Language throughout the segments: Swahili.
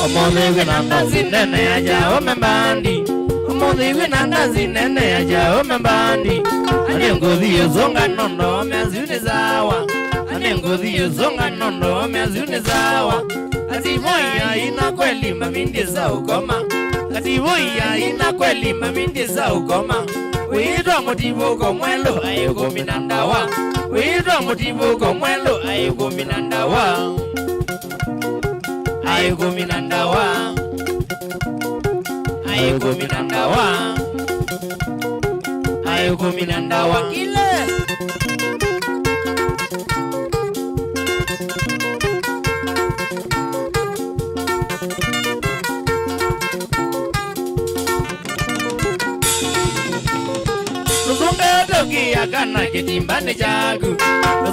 Umuthi nandazi nene aja omembandi. Umuthi nandazi nene aja omembandi. Ane ngozi yozonga nondo meazuni zawa. Ane ngozi yozonga nondo meazuni zawa. Ativoya ina kweli mamindi za ukoma. Ativoya ina kweli mamindi za ukoma. Wito motivo komwelo ayugo minandawa. Wito motivo komwelo ayugo minandawa. Ayugo minandawa. Ayugo minandawa. Ayugo minandawa. Kile Otoki akana kitimbane jagu.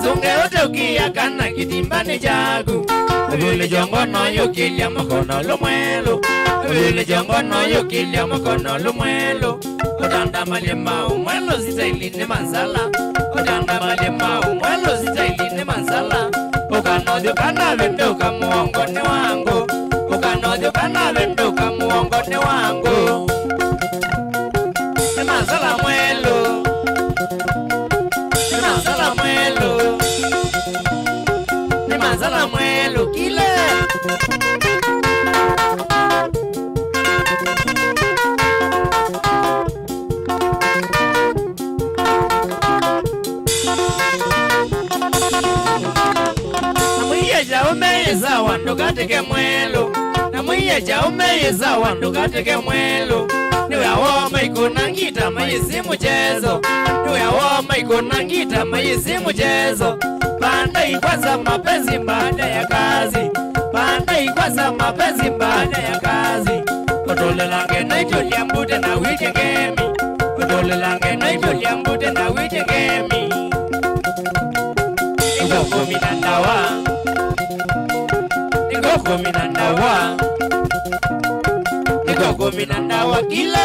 Zunge otoki akana kitimbane jagu. Vile jongo no yokilia makono lumwelo. Vile jongo no yokilia makono lumwelo. Odanda malema umwelo zita iline manzala. Ukanda malima umwelo staili ni manzala. Ukanodio kana venduka muongoni wangu. Ukanodio kana venduka muongoni wangu. Ni manzala mwelo. Ni manzala mwelo. Ni manzala mwelo kile. Umeyeza wandu katike mwelo. Na mwiyeja umeyeza wandu katike mwelo. Niwe awoma ikunangita mayisi mchezo. Niwe awoma ikunangita mayisi mchezo. Panda ikwaza mapenzi baada ya kazi. Panda ikwaza mapenzi baada ya kazi. Kotole lange naito liambute na wike gemi. Kotole lange naito liambute na wike gemi. Igoko minandawa. Igoko minandawa. Igoko minandawa kile.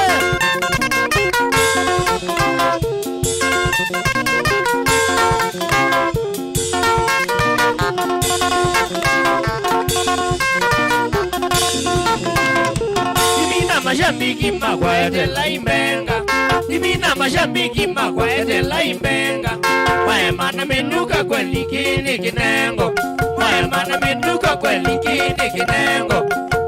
Divina mashambiki makwa etela imbenga. Divina mashambiki makwa etela imbenga. Maemana menuka kweli kini kinengo. Maemana menuka kweli kini kinengo.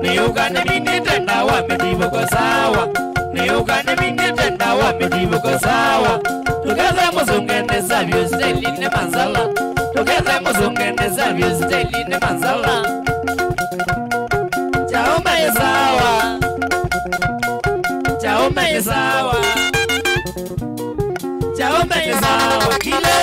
Niukane minitenda wa medibuko sawa. Niukane minitenda wa medibuko sawa. Together muzungene savio steli ne manzala. Together muzungene savio steli ne manzala. Chaume sawa. Chaume sawa. Chaume sawa kile.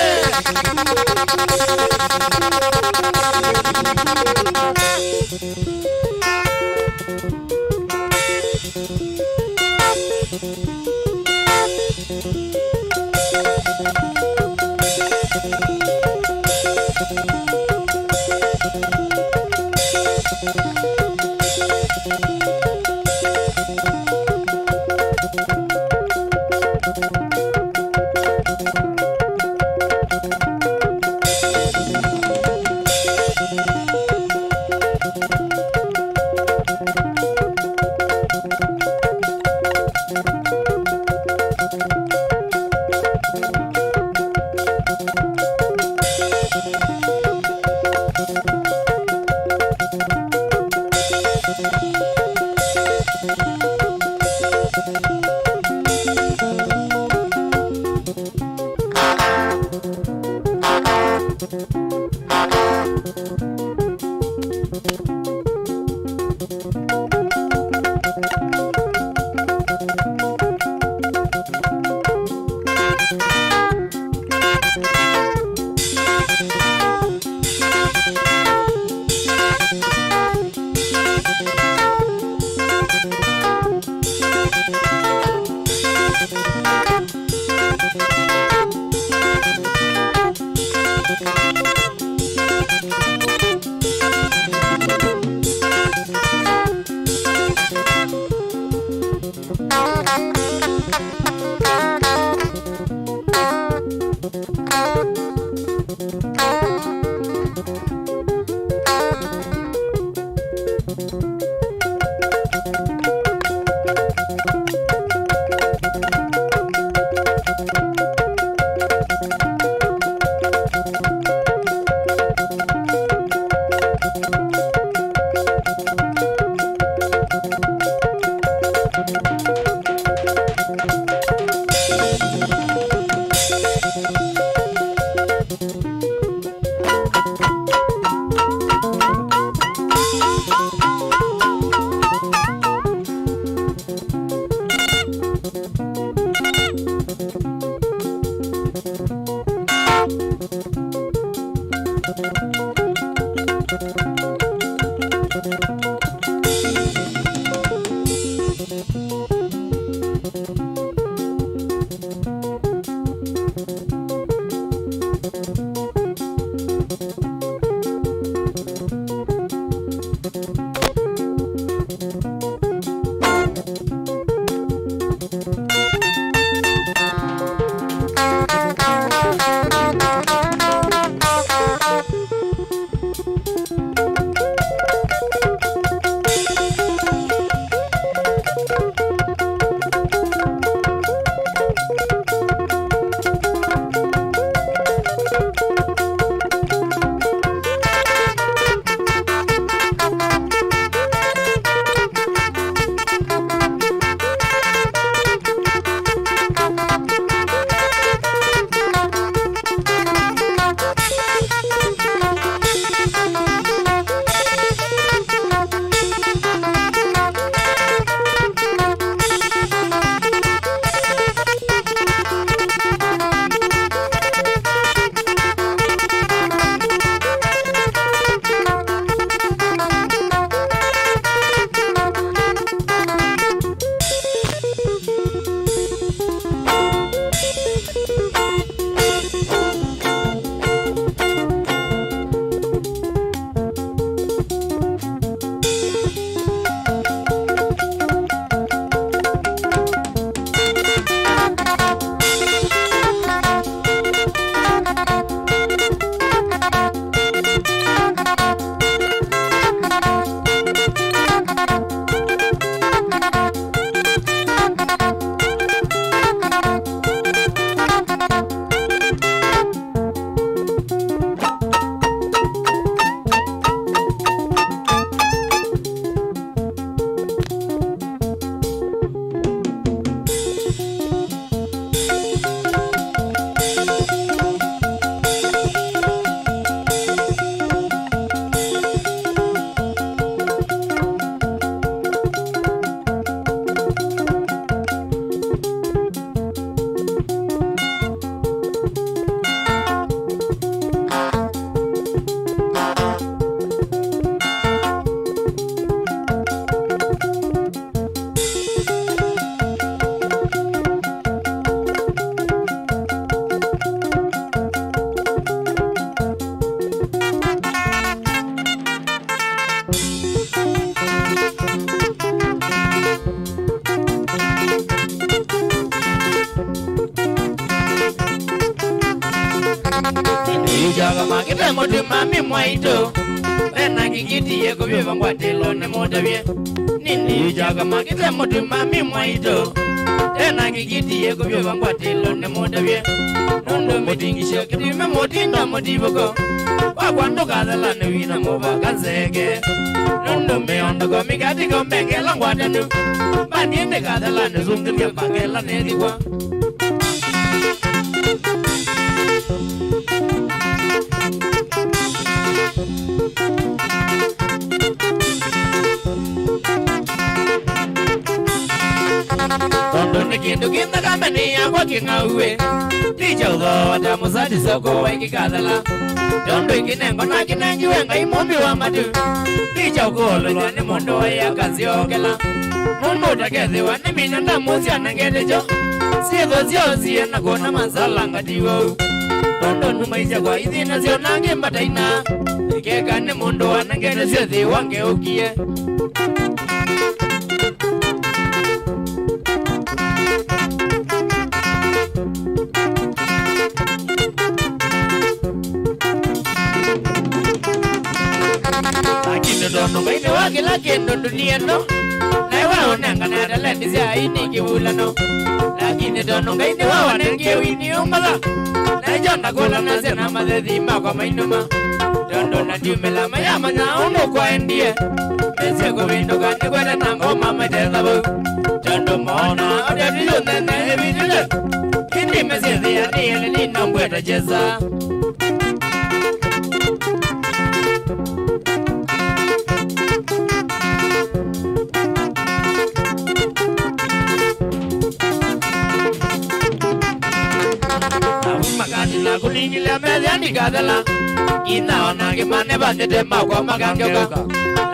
Nini jaga makite mutu mami mwaito Nena kikiti ye kubiva ngwatilo ne mudavye Nini jaga makite mutu mami mwaito Nena kikiti ye kubiva ngwatilo ne mudavye Nondo mitingishe kitime mutinda mutivuko Wakwando kadhala ne wina muba kanzege Nondo meondo ko mikati ko mekela ngwatanu Baniende kadhala ne zungirya pakela nedikwa Tondo nikindu kinda kameni ya kwa kingawe Ticha uzo wata musadi soko weki kadhala Tondo ikinengo na kinengi wenga imombi wa matu Ticha ukolo jani mondo wa ya kazi okela Mundu utakezi wa nimina na muzi anangete jo Siyo zio ziye na kona mazala ngatiwo Tondo numaisha kwa hizi na zio nangi mbataina Ikeka ni mundu anangete siyo zi wange ukie Dono baini wake la kendo dunia no Na wao nanga na talenti sia ini kiwula no Lakini dono baini wao nenge wini umbala Na jonda kula na sena madhedi kwa mainuma Dondo na jumela mayama na uno kwa endie Mese kubindo kani kwele na ngoma majedhabu Dondo mona ode diyo nene ebidile Hindi mese dhia ni ele ni nambweta jeza Na kuningile mezani kadhala Ina onage mane bandete makwa makangyoka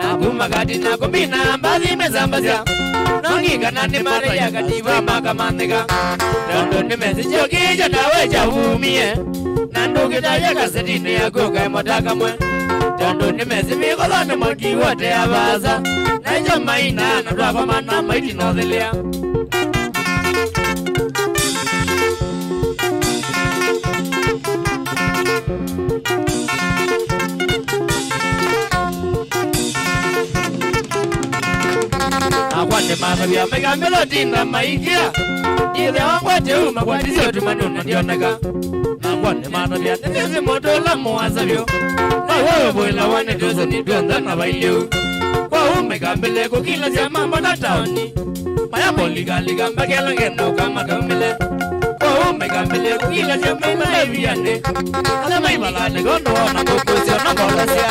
Na kumagati na kumbina ambazi mezambazya Nongi kanani mare ya katiwa makamandika Dondo ni mezi joki jatawe jahumie Nandu kita ya kasetini ya kuka imotaka mwe Dondo ni mezi mikolone mwaki wote ya baza Na ijo maina na tuwa kwa mana maiti nodhilia Akwande mafabia mega melodi na maikia Ile wangwate uma kwa tizio tumanuna ndionaka Akwande mafabia tenezi moto la muwasabio Na wewe boila wane dozo ni duanda na bailio Kwa umega mbele kukila jama mbona taoni Mayambo liga liga mbakela ngeno kama kamile Kwa umega mbele kukila jama mbele viane Alama imalale gondo wana kukusio na mbolasia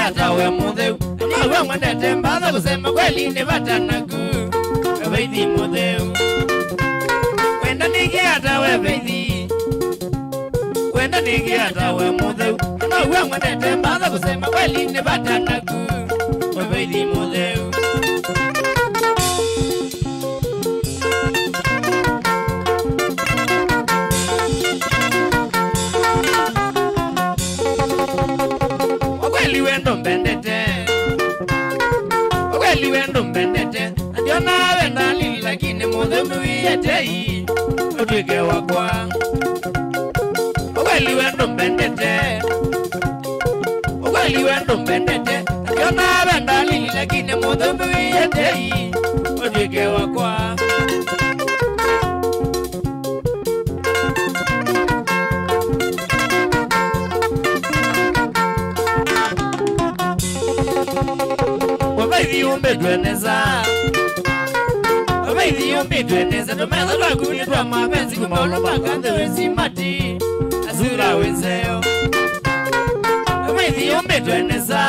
Atawe mudeu Awe mwendete mbadha kusema kweli ni vatanaku Kabaithi mudeu Wenda niki atawe baithi Wenda niki atawe mudeu Awe mwendete mbadha kusema kweli ni vatanaku Kabaithi mudeu Wendo mbendete Weli wendo mbendete Adiona wenda lili lakini mudhe mnuiyetei Utwike wakwa Weli wendo mbendete Weli wendo mbendete Adiona wenda lili lakini mudhe mnuiyetei Utwike wakwa Wabaithi umbedweneza Wabaithi umbedweneza Tumeza twakuni twa mapenzi kumaulo makanthe wesimati Azura wenzeo Wabaithi umbedweneza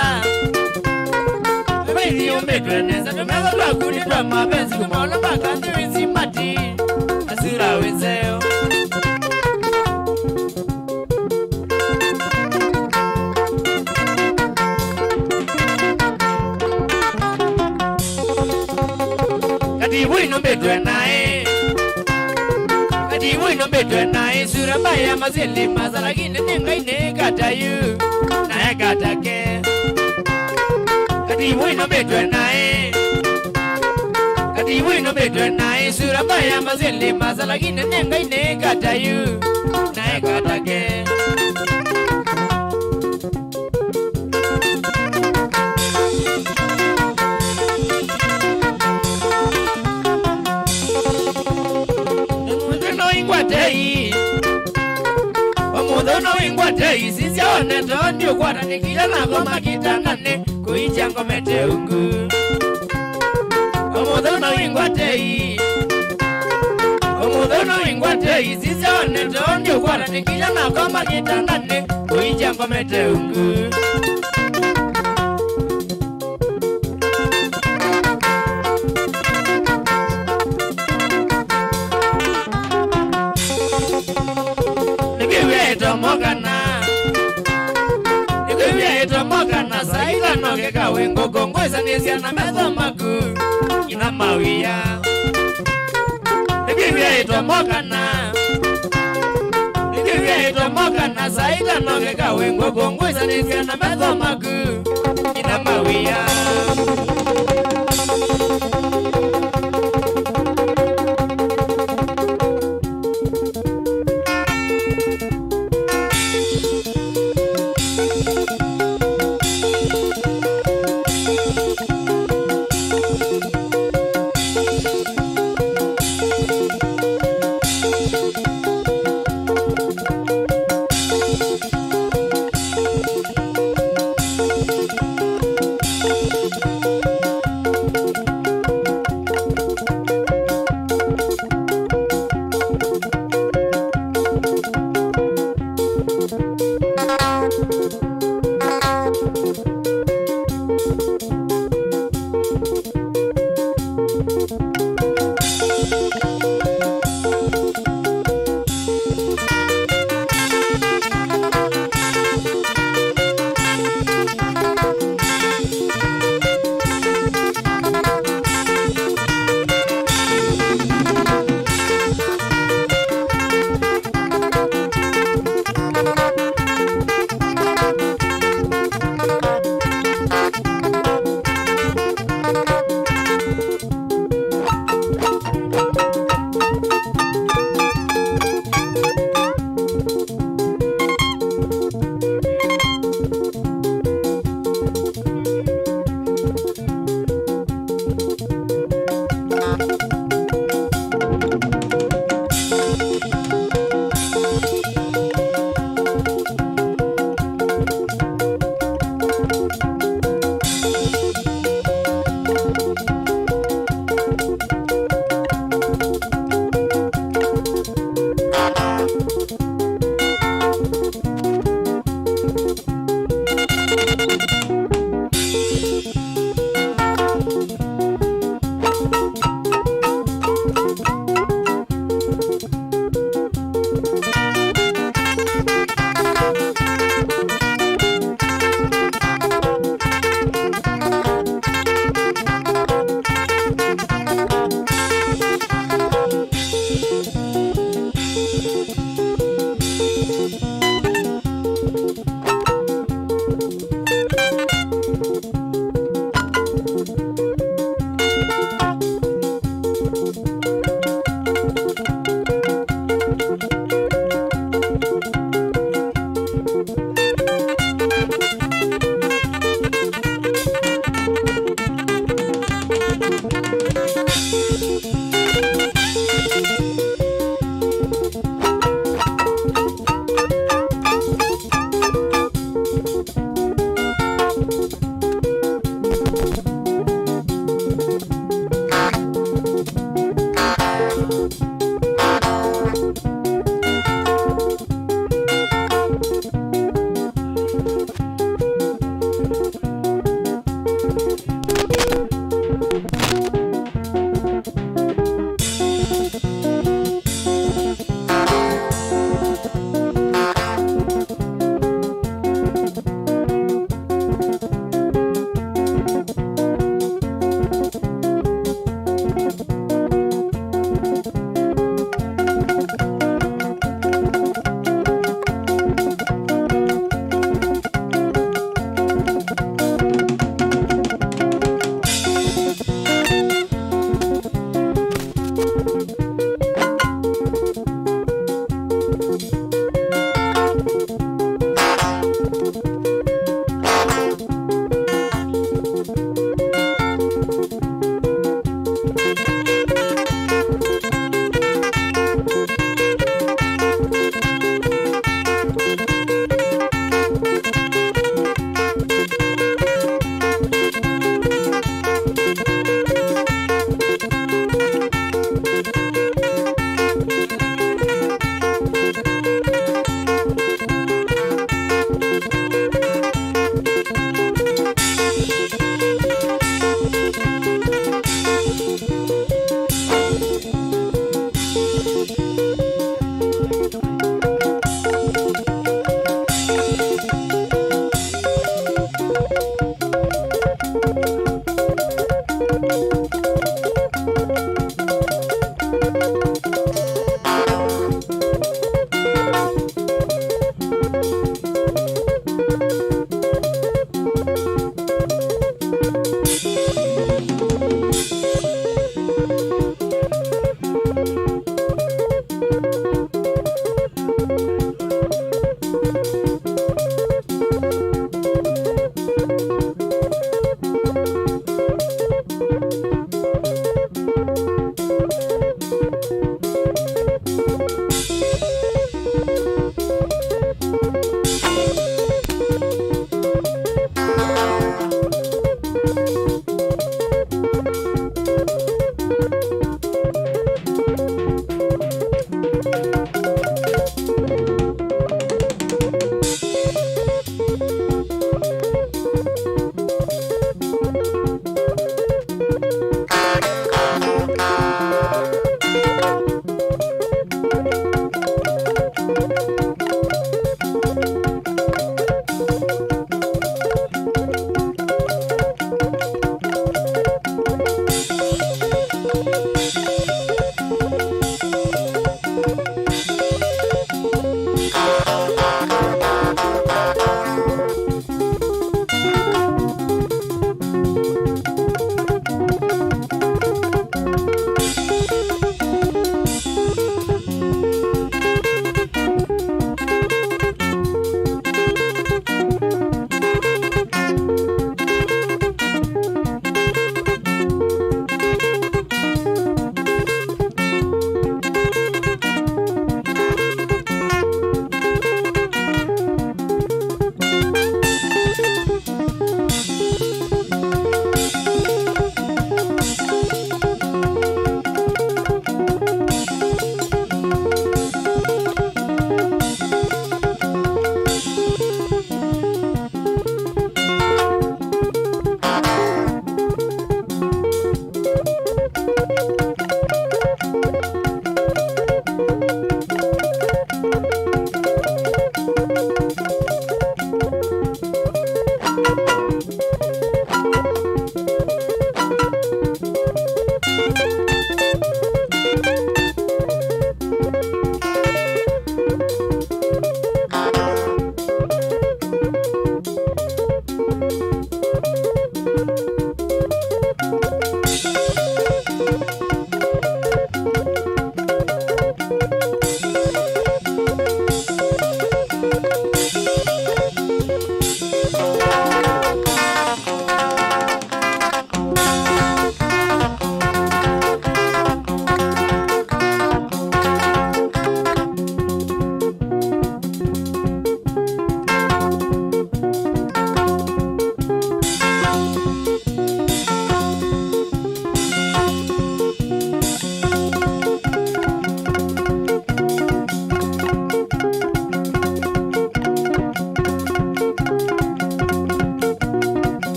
Wabaithi umbedweneza Tumeza twakuni twa mapenzi kumaulo makanthe wesimati Azura wenzeo Wino bedwe nae Kati wino bedwe nae Sura mbaya mazili mazala gine nenga ine kata yu Nae kata ke Kati wino bedwe nae Kati wino bedwe nae Sura mbaya mazili mazala gine nenga ine kata yu Nae kata ke Omudono wingwatei Sisya oneto ndio kwa nanikila na goma kitangane Kuicha ngomete ungu Omudono wingwatei Omudono wingwatei Sisya oneto ndio kwa nanikila na goma kitangane Kuicha ngomete ungu Mogana saila noge kawe ngogongweza nesia na medho maku ina mawia Nigivya ito mogana saila noge kawe ngogongweza nesia na medho maku ina mawia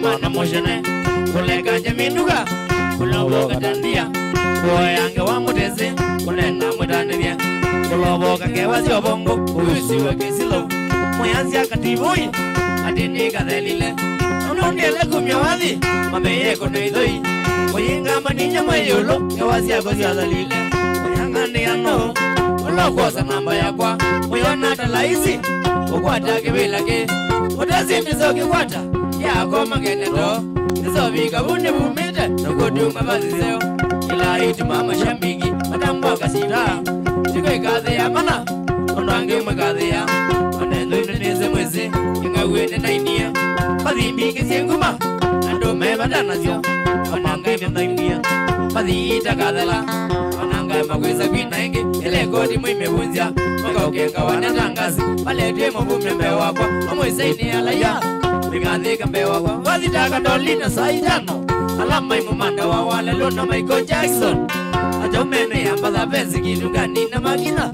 Mana moshene kulega jaminuga kuloboga dandia boyange wa muteze kunena mudandia kuloboga kewazi obongo usiwe kesilo moyanzi akatiboi adini kadhelile onondele kumyawadhi mabeye konoidoi oyinga maninya mayolo kewazi agozi adhalile oyanga ndiano olokosa namba yakwa oyona talaisi ukwata kebilake utazimizo kikwata yako magenendo nizovika bune bumite nokuduma bazizeo ila iti mama shambiki matamba kasita tiko ikaze ya mana onwange mwekaze ya onendo inoneze mwezi inga wene na inia bazimiki sienguma ando meba danazio onanga imenda inia bazita kadela onanga makweza kwina ingi ile kodi mwimebunzia mwaka ukenga wanetangazi palete mbume mbewakwa omweze ini alaya Migadhi kambewa kwa wazitaka dolina saitano alama imumanda wa wale luna Michael Jackson ajomene yambaza pensi kilungani na makina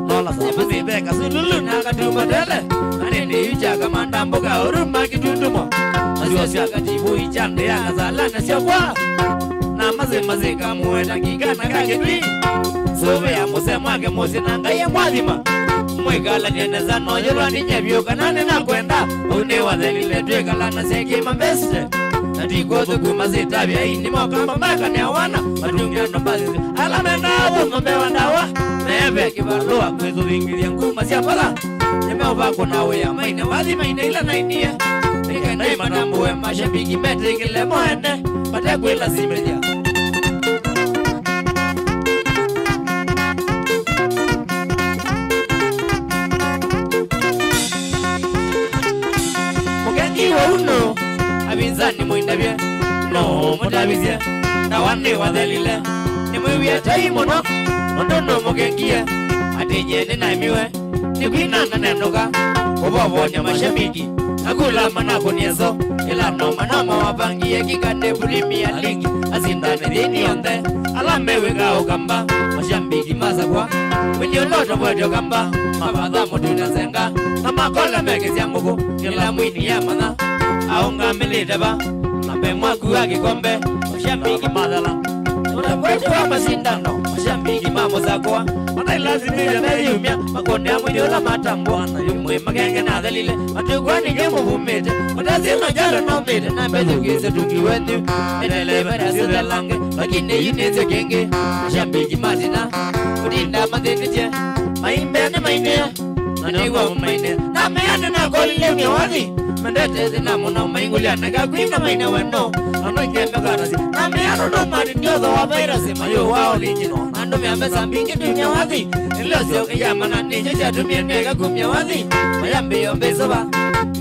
lola saba bibeka sululu na katuma tele anende yuja kamanda mboga uruma kitutumo asio siaka tibu ichande ya nazala na siokwa na maze kamueta kikana kaketwi sove ya mose mwake mose nanga ya mwadhima mwekala nieneza noyelwa ninyebyo kanane na kwenda une wadhelile twekala na seki mambeste natikozo kumazitabia ini mokamba mbaka ni awana matungia nombazi alamena awo ngombe wandawa mebe kibarua kwezo vingilia nguma siapala nimeupa kuna wea maine wadhi maine ila nainia nikenda imanambuwe mashabiki mete kile moende patekwe ila simeja uno abinzani mwindabye no mutabizye na wanne wadhalile ni mwiye taimono ondono mugengie atenyene na miwe ni kwinana nenoka kubobonya mashabiki akula manako niezo ila noma wapangie kikande Premier League asindane dhini yonde alame wega okamba mashambiki masakwa wenye loto bwede okamba mabadha motuna zenga namakola mekezi ya ngugu kila mwini ya mana aunga militaba nape mwaku wa kikombe mashambiki madala unabwede wa masindano mashambiki mamosakwa Lazimia na yumia makonde amwe la matambwana yumwe magenge na dalile matukwani ke muvumete utazima jalo no mete na mbezugise tukiwenyu enele barasida lange lakini yineze genge shambiki matina udinda madenje maimbe na maine naniwa maine na meane na kolle mi wadi mandete na muno maingulia na gagwina maine weno anonge megarasi na meano no mari nyodo wa virus mayo wa original ando me ambesa mbingi dunia wadi Ilosio kiyama na nije chatumie nega kumya wazi Mayambi yombe soba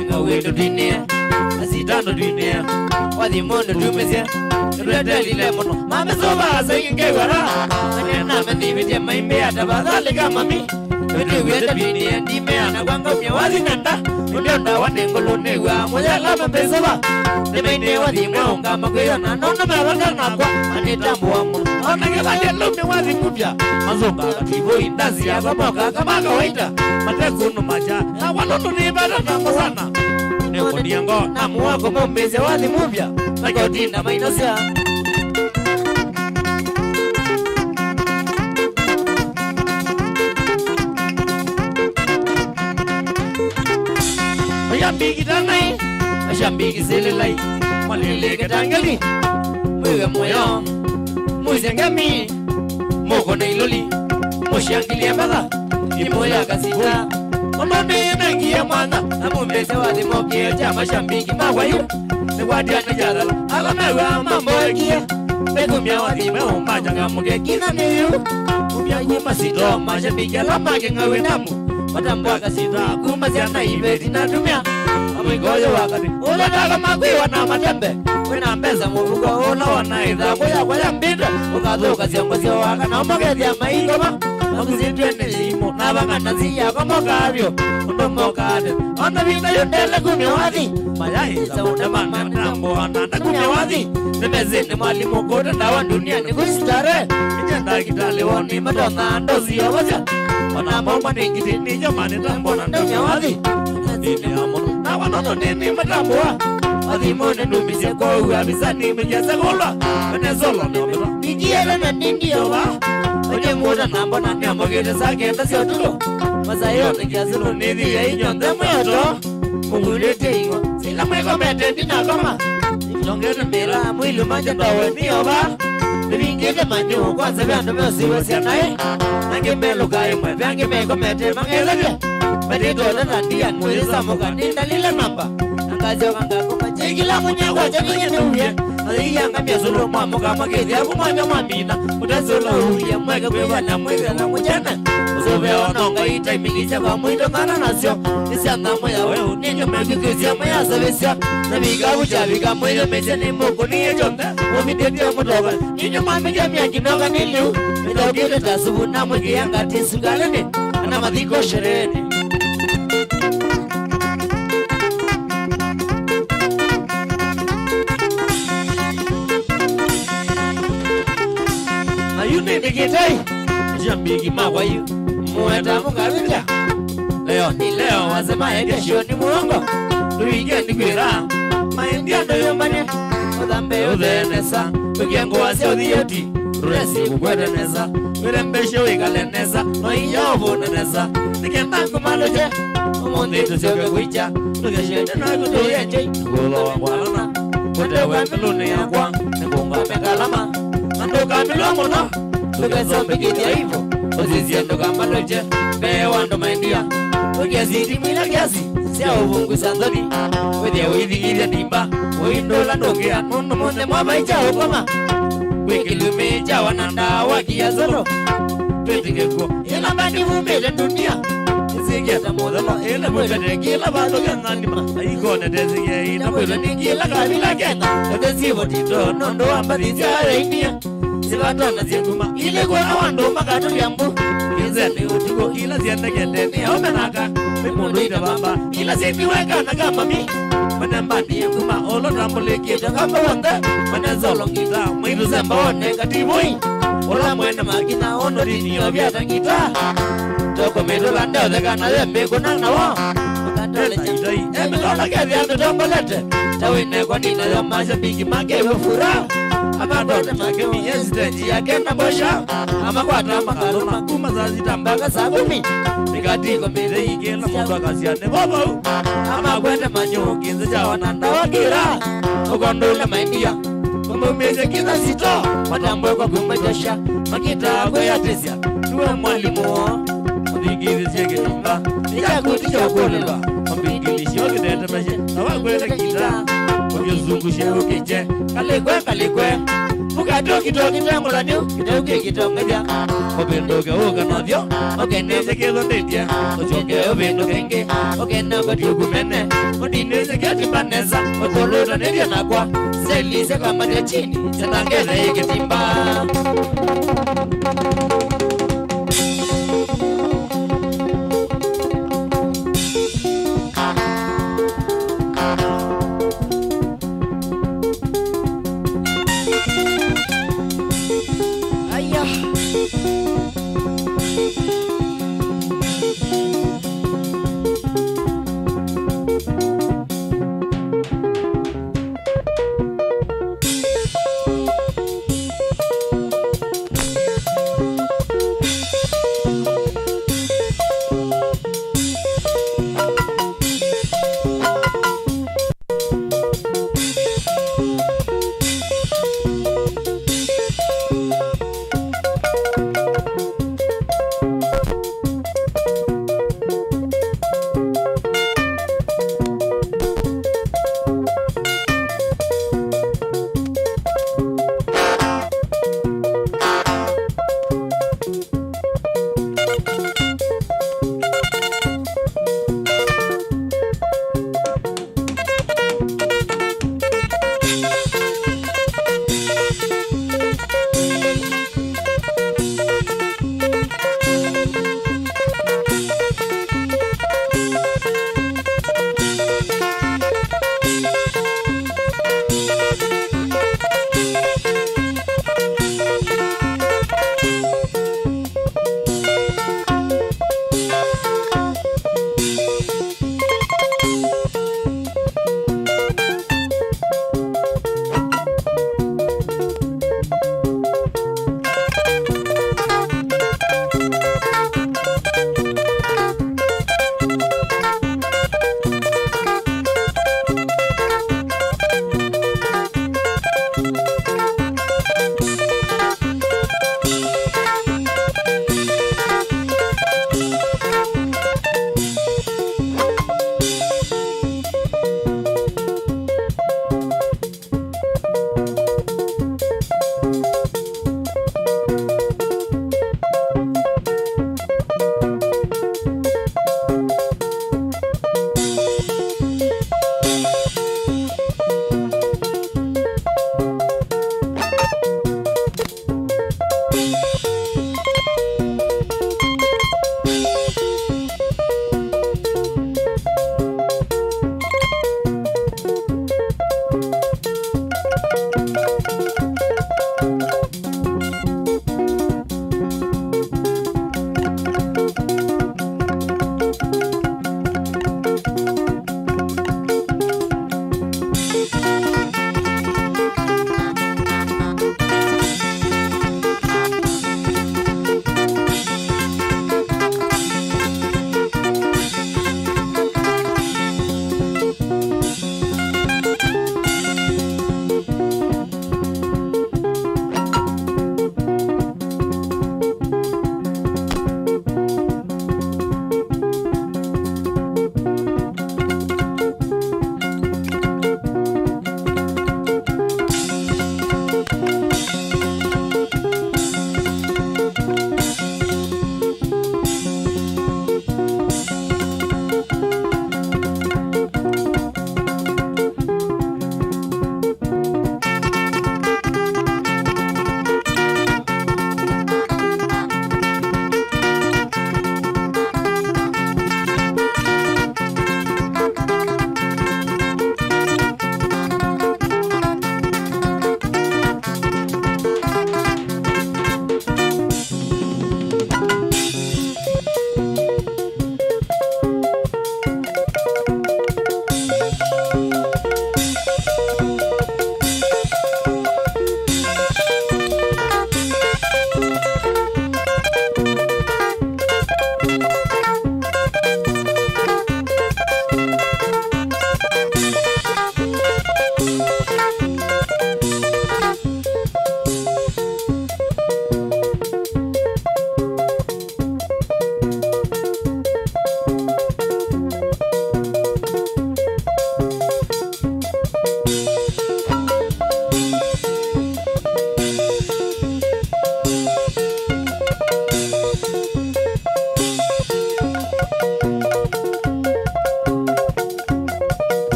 Inga weto dunia Asitano dunia Wazi mondo tumesia Nurete lile mono Mame soba asegi ngewara Anena mendivitia maimbe atabadhali kama mi Wetu weto dunia Ndime anakwanga kumya wazi nanda Ndionda wanengolo negwa Moja lama mbe soba Nimeine wazi mweonga makweo na Nona mewanga nakwa Anitambu wa mono Onage wale lume wazi kupya Mazonga katibu indazi ya kamoka kama kawaida Matekuno maja na wanono ni ibada na mozana Neko diango na muwako mumbeze wazi mupya Nako dinda mainosia Mayambiki tanai Mashambiki sililai Malile ketangali Mwiga moyo Mwisengami Moko na iloli Moshangilia mbada Imoya kasita Mamone mengi ya mwana Namumbeze wadi moki ya chama shambiki mawayu Nwadi ya najadala Alamewa mambo ya kia Megumya wadi meumba janga muge kina niyu Umya yima sito Mashambiki alamake ngawe namu Matambwa kasita Kumasi ya naibeti na tumya Amikoyo wakati Ula daga magwiwa na matembe Wena mbeza mufuko Ula wanaidha Kwaya mbida Ukazuka siongosio waka Na umogezi ya maigoma Nakuzitwene limo Nabanga naziya kwa mokario Undo mokade Onda vina yundele kumya wazi Mayahiza undamana Nambo ananda kumya wazi Nimezini mwalimu kote Ndawa dunia ni kusitare Nijenda kitale woni Madonna ndozi ya waja Wanamoma ningiti Nijo mani tambona Ndonya wazi Nini amono Na wanono nini matambua Wazi mwone numise kwa uwabisa Nimejese kola Venezuela nomito Nijiele na nindi yowa Oje muda nambo na nyambo kete sakenda sio tulo Masa yote kiasilo nidhi ya inyonde mweto Mungulete iwa Sila mweko mete dina koma Nilongete mila mwili manja tawe ni yowa Nivingete manyu kwa sebiando meo siwe sianae Nange melo kai mwe vyange meko mete mangelege Medito lena ndiya mwili samoka ninda lile namba Nangazio kanga kuma chikila mwenye kwa chaninye ni uye Aliyanga miasulu mwamu kama kezi ya kumanya mwamina Utasula uye mweke kwewa na mweke na mwenye Usobe ononga itaimingisha kwa mwito kana nasyo Nisianda mwaya weu ninyo mweke kezi ya mwaya sabesya Nabika uchavika mweke meche ni muku niye chonde Umitetia mutoka ninyo mwamija miakinoka niliu Mitaukile tasubu na mweke yanga tisugalene Ana madhiko shereni Ayune nikitai Jambiki mawayu Mweta mukavija Leo ni leo wazema kesho ni muongo Tuigeni kwira Maindia ndoyo mbane Udhambe udhenesa Tukiengo wase udhiyoti Resi kukwedenesa Wirembeshe wikalenesa Noiya uvunenesa Nikendangu maloje Umundi tusioke kuicha Tukeshende na kutuyenje Tukulo wangwalana Kutewe miluni yakwa Nikunga mekalama Nanduka milomono Tukesombe kitia hivo Uziziendo kama doje Bewa ndo maindia Tukesiti mwila kiasi Sia uvungu sandoni Wede uidhigirya nimba Uindola ndogea Mundu munde mwaba icha ukoma Wikilume icha wananda wakia zoro Tuitikeko Ila bandi vumbele dunia Isikiata modalo Ila mwekade kila bado kananima Aikone tezige ina mwela nikila kabila kena Tukesivo tito Nondo ambadizia reinia Sivatona zinguma Ile kwa awando makatu yambu Nzeni utuko kila ziende geteni omenaka Mimundu ita bamba Kila zipi weka na kama mi Manembandi kuma olo tambuliki Kama wande Manezolo ngita Mwidu zemba one katibui Ola mwene makina ono dini obiata ngita Toko midu lande odekana zembe kunana wa Makandole chitoi Eme kola kevi ando tombolete Tawine kwa nina yomasha bigi makewe fura Amadone makemi esitenji ya kena bosha Ama kwa tama kaluma kuma zazi tambaka sabumi Nikatiko mire ikela mwa kasiane bobo Ama kwende manyuki nzeja wananda wakira Ukondole maindia Kumbu meze kita sito Matambwe kwa kumajasha Makita kwe ya tesia Tuwe mwalimu Mbingili siye timba Nikakuti chokolelwa Mbingili siyo kidete meshe Nawa kwele kita Zungu shehu kiche Kalikwe Mukatoki toki tangola niu Kitauke kitongeja Obendoke uka novyo Okeneze kelo nidya Ochoke obendo kenge Okena kwa tiuku mene Odineze kati paneza Otoluta nidya nakwa Selise kwa matia chini Senangeze ike timba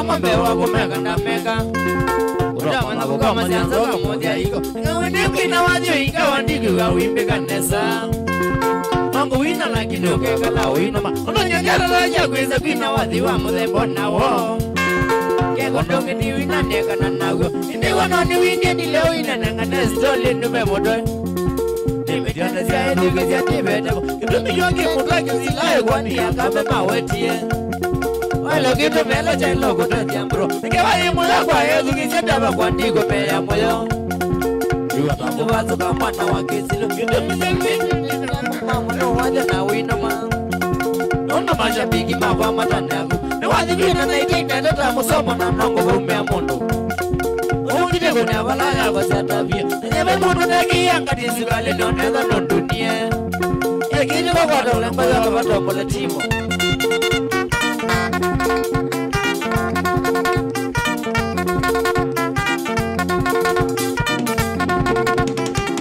ng'ombe wako meka na meka Udama na kukama zianza kamoja hiko Ngawene kwina wajio ikawa ndiki wa wimbe kanesa Mangu wina na kidoke kala wino ma Ono nyangara la jakweza kwina wadhi wa mudhembo na wo Keko ndonge ni wina neka na nago Inde wano ni winge ni leo ina nangane stoli nume modoe Nimetiona zia edike zia tibeteko Kitumi yongi mutaki zilae kwani ya kame mawetie Walo kitu melo cha iloko tozi ambro Nikewa imula kwa yezu kisetaba kwa ndiko peya moyo Iwa tangu wazo kama na wakisilu Kitumi zemini Mamuno waja na wino ma Nono mashabiki mawa matandaku Ni wazikina na itina tata musomo na mnongo kumea mundu Ungite kuna walaya kwa satabia Nyebe mundu neki yangati sikali noneza nondunie Ekini kwa kwa ulemba yaka watombole timo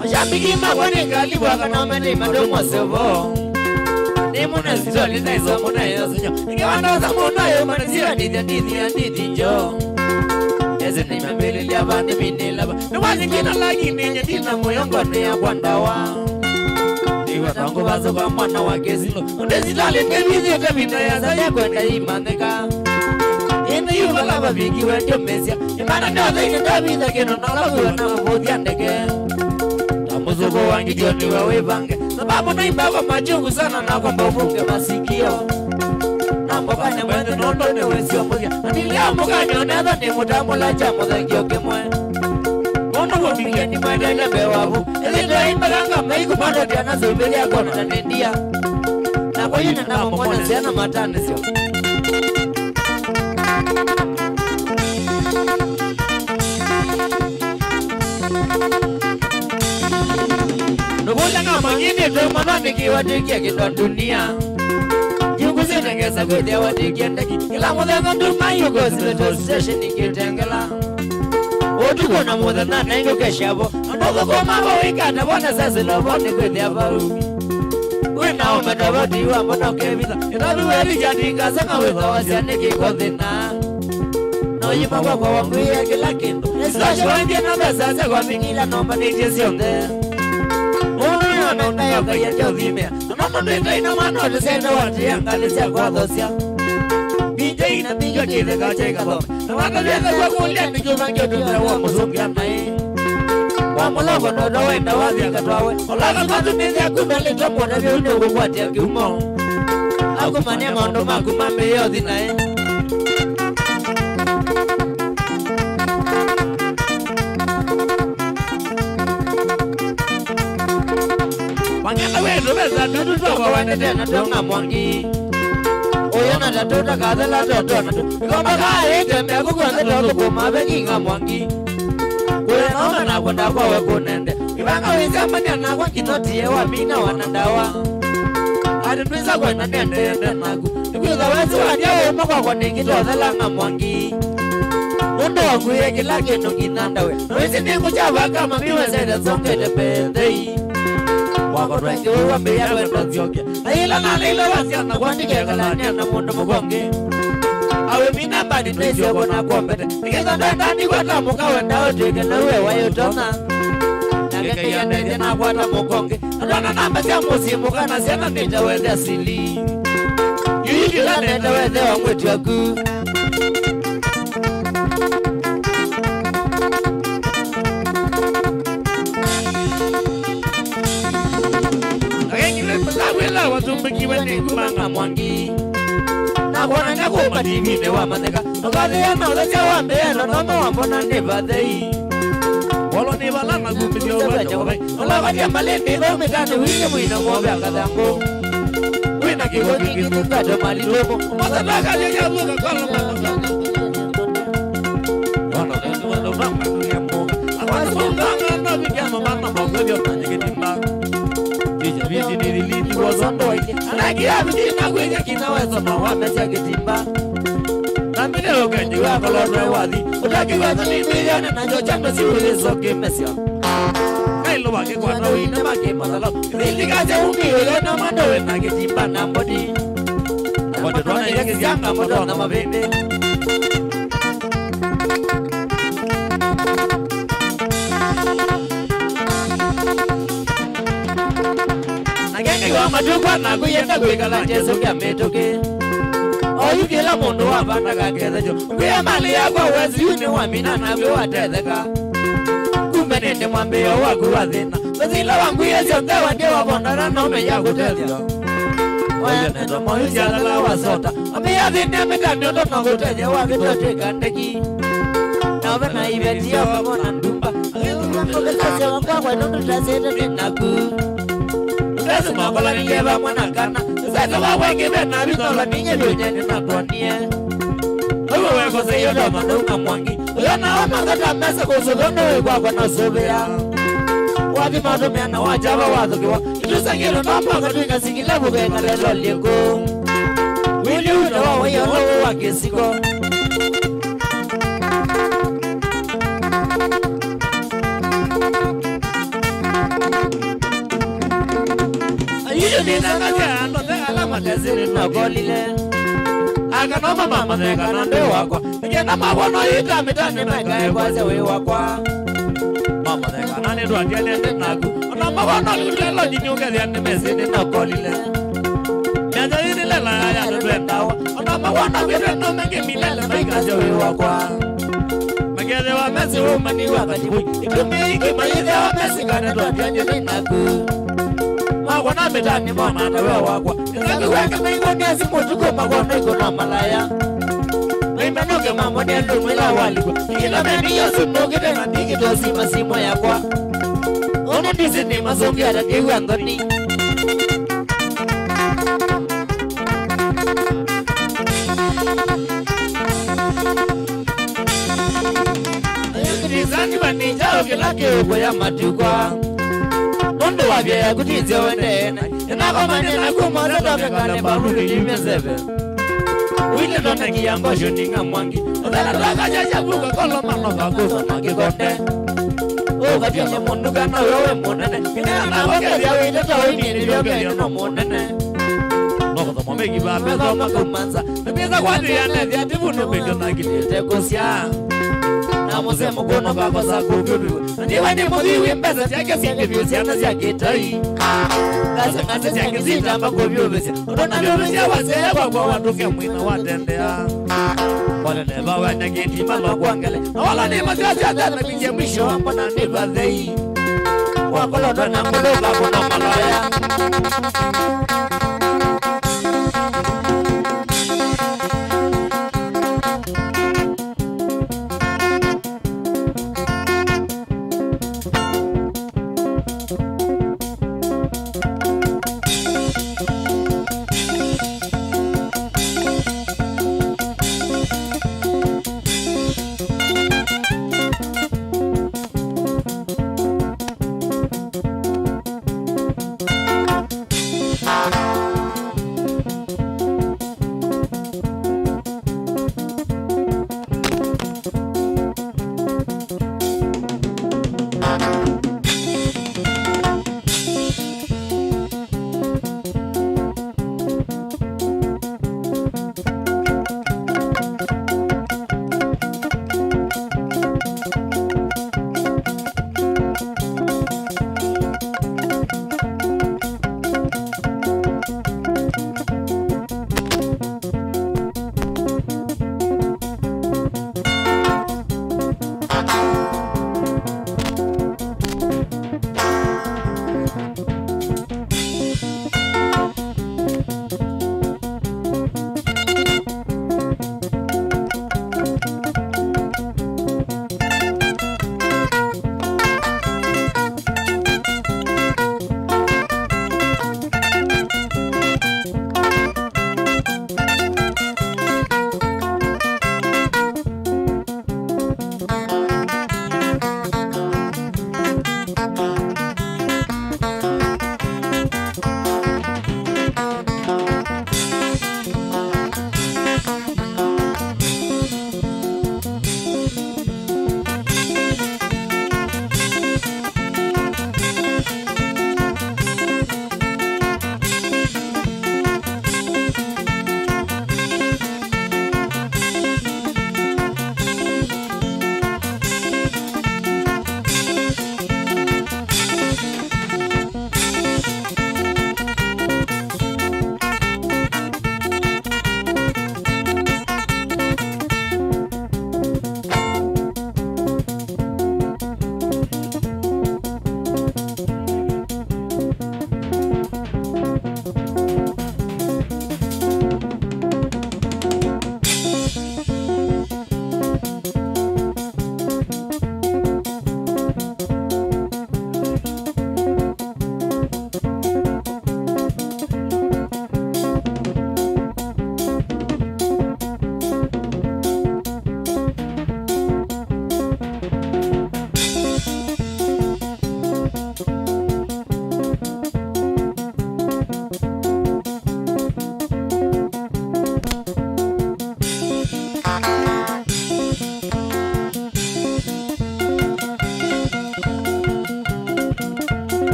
Mashabiki mawa ningali waka nomeni madomo sevo Nimuna zizoli na iso muna yosu nyo Ngewandoza muna yo manizira ndithi njo Ezi ni mambili liaba ni mini laba Nuwazi kina lagi ninye tina moyongo ni ya kwandawa Iwa tangu bazo kwa mwana wa kesilo Ndezi lali tebizi tebina ya zaya kwenda imandeka Ina yuwa laba viki wenjo mesia Imana nyoza ina tebiza kino nalabu wana mabodi andeke Tamuzuko wangi joni wa webange Sababu na imbago machungu sana na kwa mbafunge masikio Mbokanya mwende nondo ni wesi omulia Anilea mbokanya neza ni mutamula cha muzakio kimwe Mondo wabinge ni mwende lebe wabu Elito imbaganga meiku mando diana zubili ya kona na nendia Na kwa yuna na mamona siana matane sio Nukula nga mangini tumanani kiwatikia kitwa dunia Yukuzi nengeza kudia wadikia ndaki Kila mudheza nduma yukozi Leto station ikitengela Otuko na mudheza na ingo keshabo Ndogo kumabo wikata Wana sasi lovoni kudia barumi Wina umedabati wa mbono kevita Itabi weli jadika Sanga wika wasianiki kodhina Noyima wako wanguia kila kindu Nisasho wangi na besase kwa mingila Nomba nijesione Uno na yoga ya jodhimea Nono nita ina mano Tisenda wati ya ngalisia kwa dhosia Bije ina bijo kile kache katome Nawaka leza kwa kulia Nijuma kiotu na wa muzungi ya mnai Wa muloko nodo wenda wazi ya katwawe Olaka katu nizi ya kumeli Topo na viune kukwati ya kiumo Akumania mondo makumambe yozi nae Wangenda wetu besa tututoka wanetena tonga mwangi Oyana tatuta kathela totona tu Koma kaya itembe kukonde toko kumabe kinga mwangi Kule noma na kwenda kwa wekunende Ibanga wizamania na kwa kinotie wa mina wanandawa Ati twisa kwenda nende naku Nikuza wezi wadia wema kwa kwa nikitothela nga mwangi Mundo wakuye kila kino kinandawe Nwisi ningu chava kama miwe sede songete pendei Wako twengi uwa mbiya wendo zioke Aila na lilo wasiana kwa ndikekala na mundo mukonge Awe minambani twisi yoko na kuombete Nikisa ndendani kwa tamuka wenda otike na uwe wayutona Nageke ya ndeze na kwa tamukonge Adwana namba siya musimu kana siya nita weze asili Yujila nita weze wa mwetu yaku Wila watumbiki wende kumanga mwangi Na kwa nga kuma divine wa maneka Nogade ya maulezia wa mbea Nono wa mbona nivadei Wolo nivala na kumiti wa wanja wabai Ola wadia malindi Lo mitani wike mwina mwobe akadhango Wina kiko kiki tukado mali lomo Mazataka ya muka kwa loma Wano kendo wano mama kuya mwoga Akwasi mbanga na vikiama mama Mwagwevyo tanjikitimba Viji nililiti wazondo waike Anakia vijina kwenye kinawezo na wamesia kitimba Nambile ukenji wako lodwe wadhi Utaki wezo ni milioni na jochando siwili soke mesio Kailo wake kwa na wine wake mazalo Zili kaze ungiwe na mandowe na kitimba na mbodi Wate tuwana yake ziyanga modo na mabende mama tukwana kuyenda kwikala Jesu kametoke oyu kila mundu wavanaga kethacho kuya mali yakwa wezi uni wamina navyo watetheka kumbe nende mwambio waku wa thina wethila wangu yesyo nthewa ndi wavondana nome ya gutethia oya nendo moyu cialala wasota amia thina mikani ondo no gutethia wagitwatwika ndeki nawe na ibetia wamona ndumba agithumanogethasya wakwagwa nondo tasete ninaku Sasa makola ningeba mwana kana Sasa wawengebe na vitola ninye dunyeni na tuanie Uwe weko se yodo manunga mwangi Uyona wamangata mesa kusugono wekwa na sobea Wadi matumia na wajaba wathukiwa Itusangiru nomboga tuika sikile bugenga lelo lieko Wili utawa wayolo wakisiko Ninangazia ndo tegala matezini na kolile Akanoma mama tegana nde wakwa Nikenda mabono ita mitani mekae kwaze we wakwa Mama tegana ni duatia nende naku Ona mabono lutelo jinyuke ziani mesini na kolile Miaja hini lela ya nduendawa Ona mabono vitendo mengi milele mekaze we wakwa Megeze wa mesi umani wakati hui Ikumi ikimayeze wa mesi kane duatia nende naku Magwana mitani mwana tawe wakwa Nzaki weke mingo nyesi mutuko magwana ikono malaya Mimenoke mambo niendo mwila walikwa Kila meni yosu mnukite na digito sima simo yakwa Ono disi ni masongi hata kiwe angoni Nizani wanijao kila kiuko ya matukwa Mundu wabia ya kutizia wendene Inakomani na kumoza toke kane baruri jimesebe Wile tonne kiyambosho ninga mwangi Udala toka jaja buka kolo manoka kuzo nakikonde Uka tione mundu kano yowe munene Inena na wakezia wile tawe nini vyoke yono munene Noko tomo meki bapezo makumanza Nipisa kwa tuyane vyatibu nupikyo na kilite kusya Namuse mukono bako sa kubyubiwe Ndiwe ni mubiwi mbeza chake sienge vyusiana zya kitai Kasa ngase sienge zitamba kubyubisya Udona byubisya waseba kwa watuke mwina watendea Wale neba wanya kitima lokwangele Wala ni mazia tena kinje mwisho wambo na nipa dhei Wakoloto na muluka kuna malaya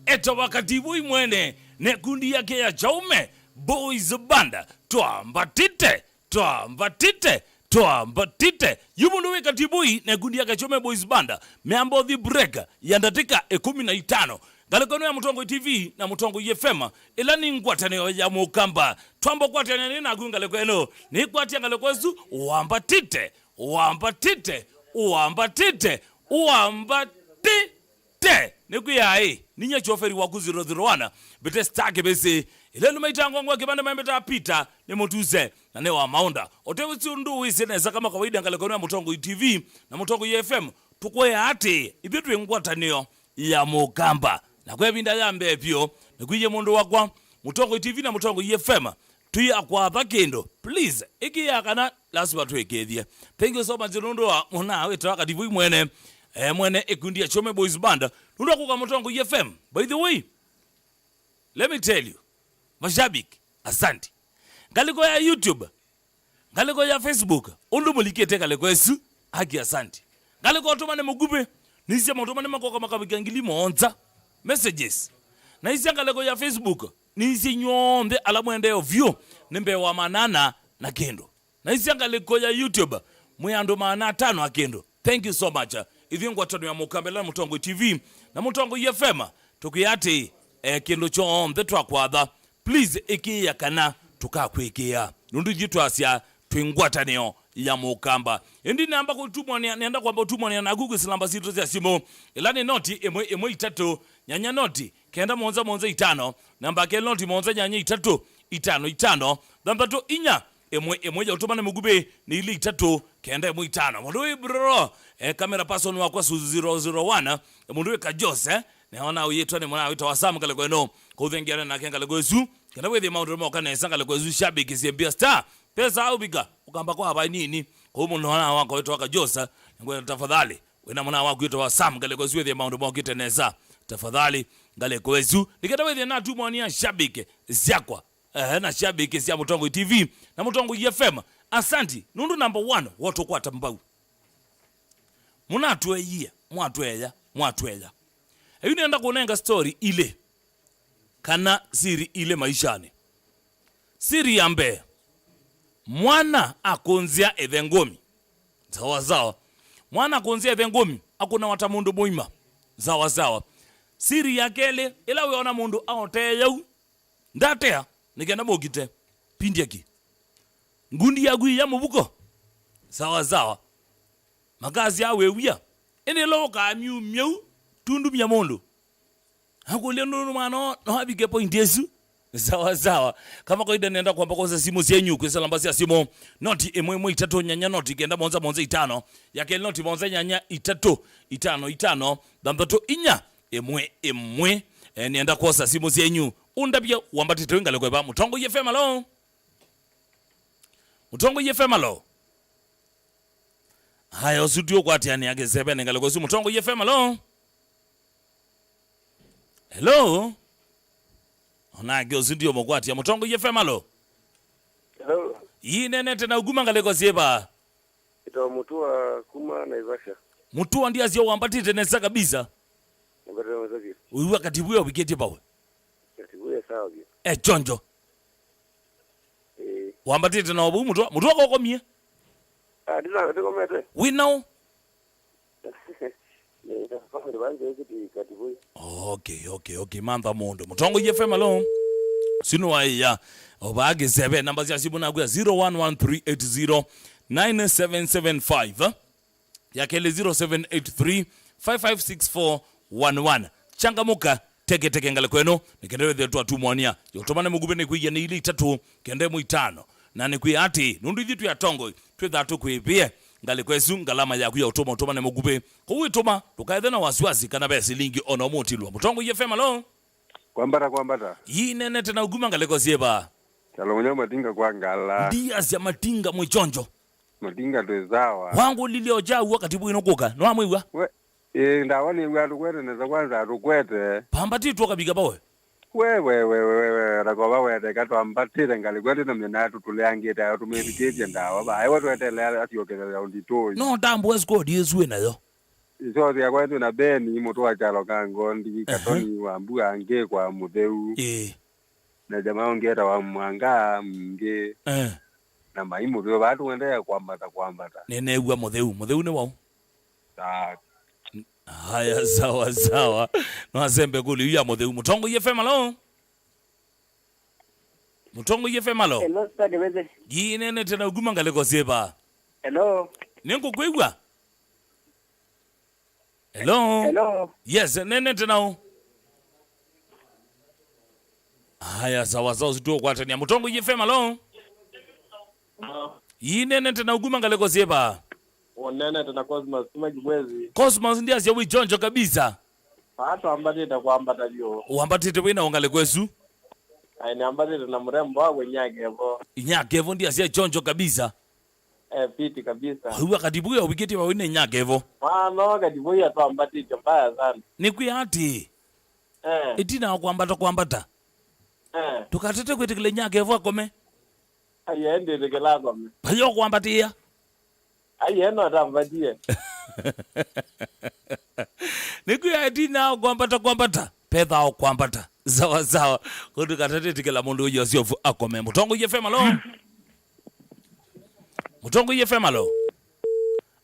Eto wakati bui mwene ne kundi yake ya Jaume Boys Band twambatite yumundu wika tibui ne kundi yake Jaume Boys Band meambo the break yandatika 15 galikono ya Mutongo TV na Mutongo FM ilani ngwatane ya mukamba twambo kwatane na gungaleko eno ni kwatia galeko esu wambatite Nikuya ninya choferi waku 001 bete stake bese ile numaitango ngwa kibanda mambeta pita ni mutuze na newa maunda otewe tsundu wiseneza kama kawaida ngalekono ya Mutongo TV na Mutongo FM tukwe ate ibitu ngwatanio ya mukamba na kwa binda yambe pyo nikuye mundu wakwa Mutongo TV na Mutongo FM tuya kwa bakendo please iki yakana lazima tuwekethie. Thank you so much nundu wa muna wetaka divu mwene mwene ekundi ya Jaume Boys Band nundu kuka Mutongo FM. By the way, let me tell you, mashabiki asante ngaliko ya YouTube Ngaleko ya Facebook undu mulikete ngaleko esu haki asante. Ngaleko otumane mugupe nisia motumane makoko makabikangili monza messages. Na isi ngaleko ya Facebook nisi nyombe alamwende yo view nimbe wa manana na kendo. Na isi ngaleko ya YouTube muyando maana 5 akendo. Thank you so much. Ivingwa tano ya mukambela Mutongo TV na Mutongo FM tukuyate kendo chombe twakwatha. Please ikiya kana tukakwikia. Nundu jitu asya twingwataneo ya mukamba. Endi namba kutumwa nienda kwamba utumwa na Google silamba situ za simu. Ilani noti emwe itatu nyanya noti kenda monza 5 namba ke noti monza nyanya 3 5 namba to inya emwe ya utumane mugube ni ili 3 kenda emwe 5 mundu bro camera person wa kwa 001 mundu ka Jose naona uyetwa ni mwana wita wasamu kale kweno kuthengiana na kengale kwezu kana wethi maundu mo kana isanga kwezu shabiki siembia star pesa au biga ukamba kwa hapa nini kwa mundu wana wako wita waka Jose ngwe tafadhali wena mwana wako wita wasamu kale kwezu wethi maundu mo kiteneza tafadhali ngale kwezu nikata wethi na tu mwania shabiki ziakwa na shabiki sia Mutongo TV na Mutongo FM asanti nundu number 1 watu kwa tambau munatweya mwatweya hiyo nienda kuonenga story ile kana siri ile maishani siri yambe mwana akonzia ethengomi zawa mwana akonzia ethengomi akuna watamundu muima zawa siri yakele ila weona mundu aoteya ndatea nikenda mogite pindiaki ngundi yagu ya mubuko zawa magazi yawe wia ene loka miu tundu mya mondo hakule nuru mwana no habike point yesu zawa kama kaida nenda kwamba kwa simu zenyu kwa salamba sia simu noti emwe 3 nyanya noti kenda monza 5 yake noti monza nyanya 5 dambato inya emwe nenda kwa simu zenyu undabye wambatite ngale kwa Mutongo FM alo Mutongo FM alo haya studio kwa tiani yake 7 ngale kwa Mutongo FM alo hello ona gyozi ndio mokwati ya Mutongo FM alo hello yine tena uguma ngale kwa sieba ito mutua kuma na Ivasha mutua ndia sio wambatite nesa kabisa ngare mzaki uwa katibuya wiketi bawe katibuya sawa chonjo wambatite na obu mutua koko mie dina komete we know Okay, manda mondo. Mutongo FM alo. Sino waya. Obage 7 namba ya simu na 0113809775. Yakele 0783556411. Changamuka teke ngale kweno nikendewe the tu mwania. Yotomane mugube ne kuija ni ili 3 kende mu 5. Na ni kuati nundu yitu ya tongo twetha tu kuipie ngale kwesu ngalama ya kuya utoma ne mugube kuwitoma tukaethena wasiwasi kana besi lingi ono motilwa Mutongo FM alo kwambata yine tena uguma ngale ko sieba talonyo matinga kwa ngala dia sia matinga mwichonjo matinga twezawa wangu lilioja wakati bwino koka no amwiwa we ndawani ngatu kwete neza kwanza atukwete pambati tu kabiga bawe we rakoba wede kato ambatire ngale kwete na mnatu tuleangete automedicate ndawa ba ayo twetele atiyokela raundi toyi no dambo wesco dieswe nayo iso ya kwetu na beni mutu achalo kangondi katoni wambu ange kwa mutheu na jamaa ongera wa mwanga mnge na maimu byo batu wende kwambata nene ugwa mutheu ne wao ta haya sawa no azembe kuli ya mutheu Mutongo FM alo Mutongo FM alo hello study weze yine tena uguma ngale ko sieba hello nengo kwegwa hello yes nene tena haya sawa situo kwa tani Mutongo FM alo yine tena uguma ngale ko sieba onene tena Cosmos ndia sia wichonjo kabisa hata ambatite kwambata lyo uambatite wina ongale kwesu aina ambatite na mrembo wa Nyakevo Nyakevo ndia sia chonjo kabisa piti kabisa huwa katibuya wiketi wa wine Nyakevo no katibuya tu ambatite mbaya sana ni kuyati itina kwambata tukatete kwetikile Nyakevo akome Ayende tekela kome. Bayo kwambatia. Ayeno tambatie. Nikuya dina kwambata. Pedha au kwambata. Zawa. Kudu katate tikela mundu ujo siofu akome. Mutongo FM alo. Mutongo FM alo.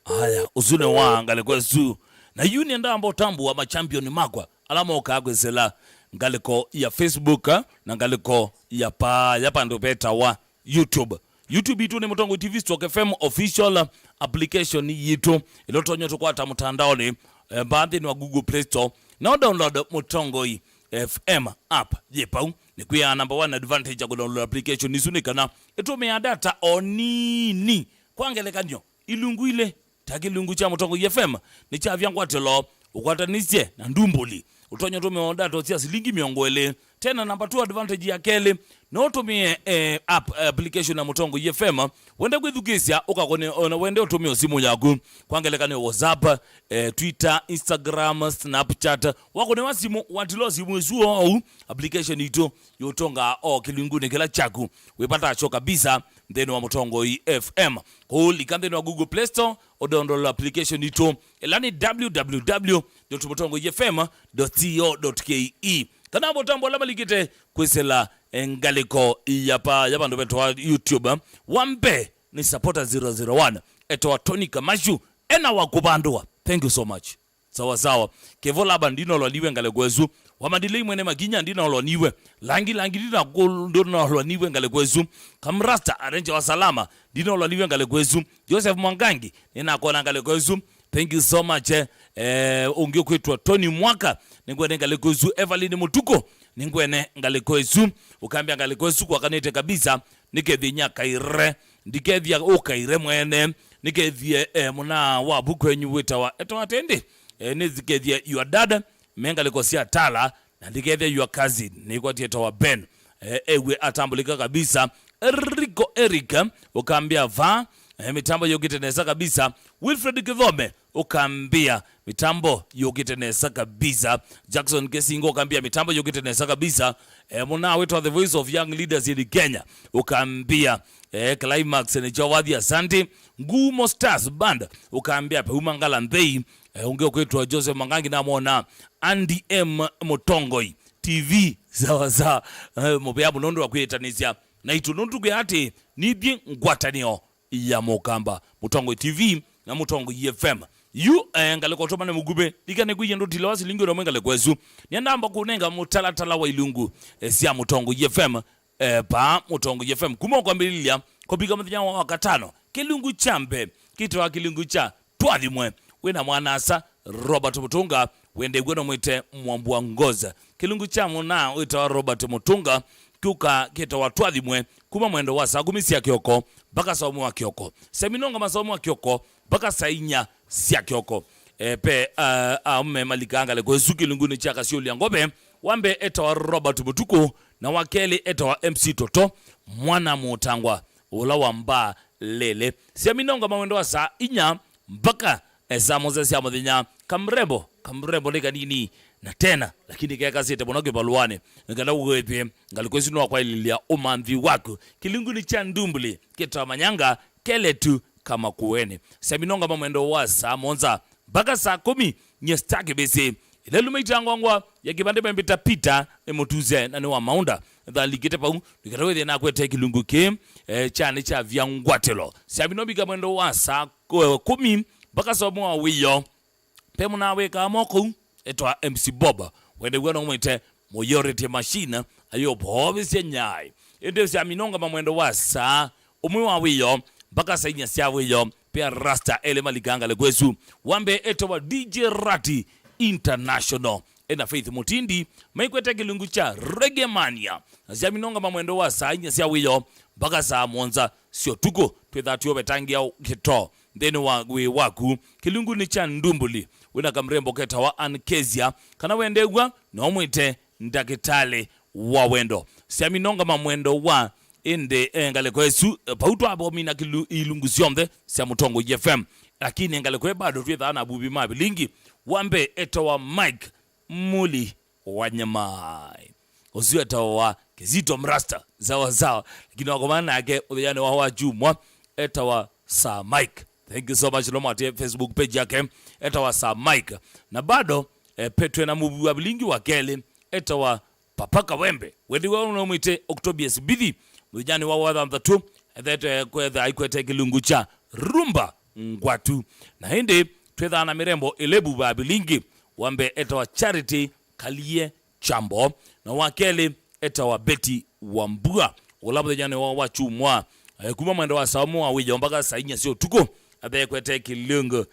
Haya, uzune wangale kwa zu. Na yuni enda ambao tambu wa machampion magwa. Alama ukagwezela ngaliko ya Facebook na ngaliko ya pando beta wa YouTube. YouTube itu ni Mutongo TV Stock FM official application yitu. Ilotonyo tukwata mtandaoni baadhi ni wa Google Play Store. Na download Mutongo FM app. Jepau ni kuya number 1 advantage ya kudownload application nisunika na itumia data onini. Kwangele nyo ilungu ile takilungu cha Mutongo FM ni cha vyangwatelo ukwatanisye na ndumbuli utonyo tume data tia silingi miongwele tena namba 2 advantage ya kele no tumie app application ya Mutongo FM wende kwithukisia ukakone wende utumie simu yako kwangelekane WhatsApp Twitter Instagram Snapchat wakone wasimu watilo simu esuo au application ito yotonga kilinguni kila chaku wepata cho kabisa then wa Mutongo FM likande wa Google Play Store o download application ito elani www.mutongofm.co.ke kana botambo la malikite kwesela ngaliko yapa ndo beto wa YouTube wambe ni supporter 001 eto wa Tony Kamashu ena wakubandua. Thank you so much. Sawa kevola bandino loliwe ngalegwezu wamadilei mwene maginya ndina oloniwe langi dina ndona oloniwe ngalegwezu kamrasta arrange wa salama ndina oloniwe ngalegwezu Joseph Mwangangi nina kona ngalegwezu. Thank you so much. Ungio kwetu Tony Mwaka ningwene ngalegwezu Evelyn Mutuko ningwene ngalegwezu ukambia ngalegwezu kwa kanete kabisa nikedhinya kaire ndikethia ukaire mwene nikedhie muna wa bukwenyu wita wa eto atende nizikethia your dad menga likosia tala na ndikethia your cousin niko tieto wa Ben ewe atambulika kabisa Rico Erika ukambia va mitambo yokitenesa kabisa Wilfred Kithome ukambia mitambo yokitenesa kabisa Jackson Kesingo ukambia mitambo yokitenesa kabisa muna wetu the voice of young leaders in Kenya ukambia Climax ni Jawadhi asante Ngumo Stars Band ukambia Peumangala Ndei ungeo kwetu Joseph Mangangi na mwona Andy M Mutongoi TV sawa mubeabu nondo wakwetanisia na itunundu kwe hati nibye ngwatanio ya mokamba Mutongo TV na Mutongo FM yu ngaliko tomane mugube dikane kuyendo tilawasi lingo na mwenga lekwezu nyanda amba kunenga mutalatala wa ilungu siya Mutongo FM pa Mutongo FM kuma kwa mbililia kopika mthenya wa wakatano kilungu chambe kitwa kilungu cha twathimwe wena mwanasa Robert Mutunga wende gweno mwite Mwambua Ngoza kilungu cha muna wita Robert Mutunga kuka kita watwathimwe kuma mwendo wa saa 10 cia kioko baka saa 1 wa kioko seminonga masomo wa kioko baka saa 4 cia kioko ame malikanga le kwezuki lunguni chaka siuli ngobe wambe eta wa Robert Mutuko na wakeli eta wa MC Toto mwana mutangwa ula wamba lele seminonga mwendo wa saa 4 baka saa moza cia muthinya kamrembo nika nini na tena lakini kaya kasi ete bonoke baluane ngala uwepe ngalikwezi no kwa ililia umandhi wako kilinguni cha ndumbuli kita manyanga kele tu kama kuwene seminonga mwendo wa saa monza baka saa 10 nyestake bese ile lumeitango ya kibande mbita pita emotuze na wa maunda dhaligete pa nikarawe na kwete kilungu ke chane cha vyangwatelo seminobika mwendo wa saa 10 baka saa 1 wiyo pemuna weka moko etwa MC Boba wende gwano mwite Mayority Machine ayo bobe senyai ende sia minonga mwendo wa saa umwe wa wiyo mpaka saa 4 sia wiyo pia rasta ele maliganga le kwesu wambe etwa DJ Rati International ena Faith Mutindi maikwete kilungu cha Reggae Mania sia minonga mwendo wa saa 4 sia wiyo mpaka saa monza sio tuko twethatio betangia kito then waku kilungu ni cha ndumbuli wina kamrembo keta wa Ankezia kana wendegwa na omwite ndakitale wa wendo siaminonga mwendo wa ende ngale kwesu pautu abo mina kilu ilungu zyomde sia Mutongo FM lakini ngale kwe bado twetha na bubi mabilingi wambe eta wa Mike Muli Wanyamai ozieta wa Kizito Mrasta sawa lakini wakomana yake udhiyani wa Jumwa etawa Sir Mike. Thank you so much Lomate Facebook page yake etawa Sir Mike. Na bado Petwe na mubu wa bilingi wa Kele etawa Papaka Wembe wendi wa unomite Octobius Bithi udhiyani wa Wadhamthatu that kwetha ikwete kilungu cha Rumba Ngwatu. Na hindi twetha na mirembo elebu wa bilingi wambe etawa Charity Kalie Chambo na Wakele etawa Betty Wambua ulabda jane wa Chumwa kuma mwendo wa Samu wa wija mpaka sainya sio tuko abe kwete kilungu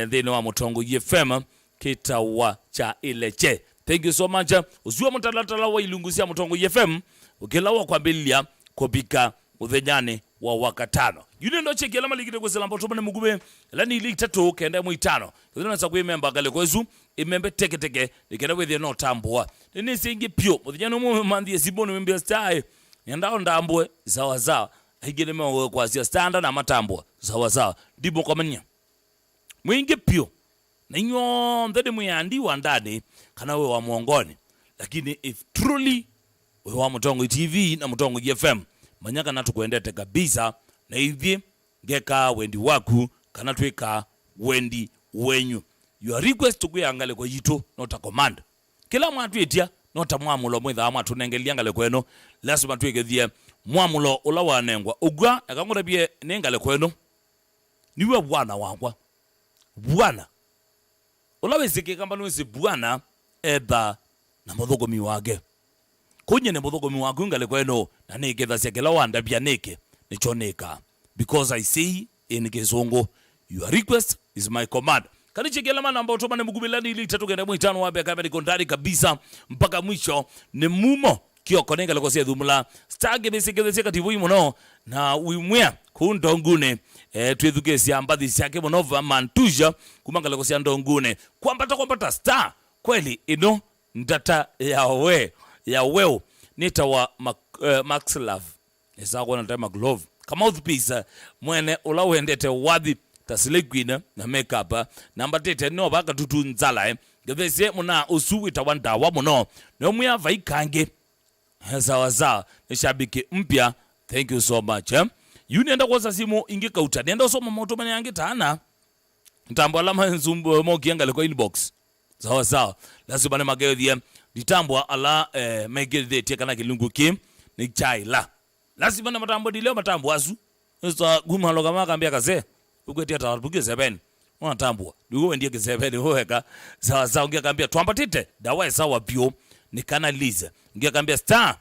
dhino wa Mutongo FM kitawa cha Ileche. Thank you so much. Usiwa mtalatala wa ilungusia Mutongo FM ukilawa kwa bilia kopika udhenyane wa wakatano. Yune ndo cheki alama ligide kwa selambo tobane mugube lani ili tatu kenda mu itano. Kuzina nasa kuye memba gale kwezu imembe teke nikenda wethe no tambua. Nini singi pio udhenyane mu mandi sibono membe stai nyandao ndambwe zawa higene mewa kwa zia standa na matambua zawa dibo kwa manya mwingi pio na inyo mdede muyandi wa ndani kana we wa muongoni. Lakini if truly we wa Mutongo TV na Mutongo FM manyaka natu kuendete kabisa na hivi ngeka wendi waku kana tweka wendi wenyu. Your request tukuyangale kwa yito nota command kila mwatu etia nota mwamulo mwitha amatu nengeliangale kweno lazima twekethie mwamulo ula wanengwa ugwa akangora bie nengale kweno niwe bwana wangwa bwana ula wesike kamba nwese bwana eba na muthogomi wake kunye ne muthogomi waku ngale kweno na neketha sekela wanda bia neke nichoneka because I say in Kizungu your request is my command. Kani chekela mana ambao tobane mugumilani ili tatu kenda mwitano wabe kameri kondari kabisa mpaka mwisho ni mumo kio konenga lokosia dhumula stage besekeze seka tivu imono na uimwea kundongune tuedhuke siya mbadhi siyake monova mantuja kumanga lokosia ndongune kwambata star kweli ino ndata ya weo nita wa Max Love esa kwa natema glove kama mouthpiece mwene ulawendete wadhi tasilekwina na makeup namba tete no baka tutu nzala gevese muna usuwita wanda wa muno no muya vaikange sawa nishabiki mpya. Thank you so much yuni enda kwa simu ingika uta nenda soma moto mane yange tana ntambo alama nzumbo mo kiangale kwa inbox sawa lazima ne magedhia ditambwa ala megedhe tekana kilungu kim ni chaila lazima na matambo dileo matambo azu sasa guma loga makambia kaze ukwetia tawabuke 7 wanatambua ndiwe ndiye ke 7 hoeka sawa ungekambia twambatite dawa sawa bio nikana liza ungekambia star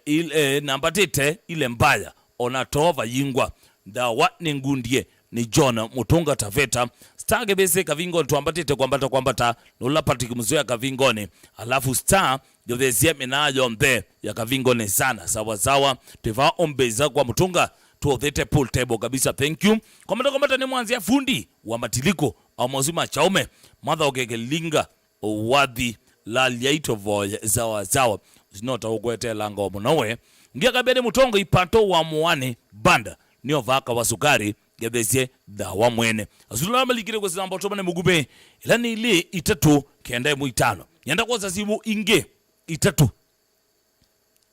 ile nambatite ile mbaya onatova yingwa dawa ningundie ni John Mutunga Taveta star gebese kavingo twambatite kwambata nola patiki mzoya kavingone alafu star gebese menayo mbe ya kavingone sana sawa teva ombeza kwa Mutunga tuothete pool table kabisa. Thank you komata ni mwanzia fundi wa matiliko au mozima chaume madha ogegelinga wadhi la liaito voye zawa zinota ukwete langa omunawe ngia kabede Mutongo ipato wa muwane banda niyo vaka wa sukari gebeze dawa mwene azulama likire kwa zamba tobane mugube ilani ile itatu kenda mu itano yanda kwa simu inge itatu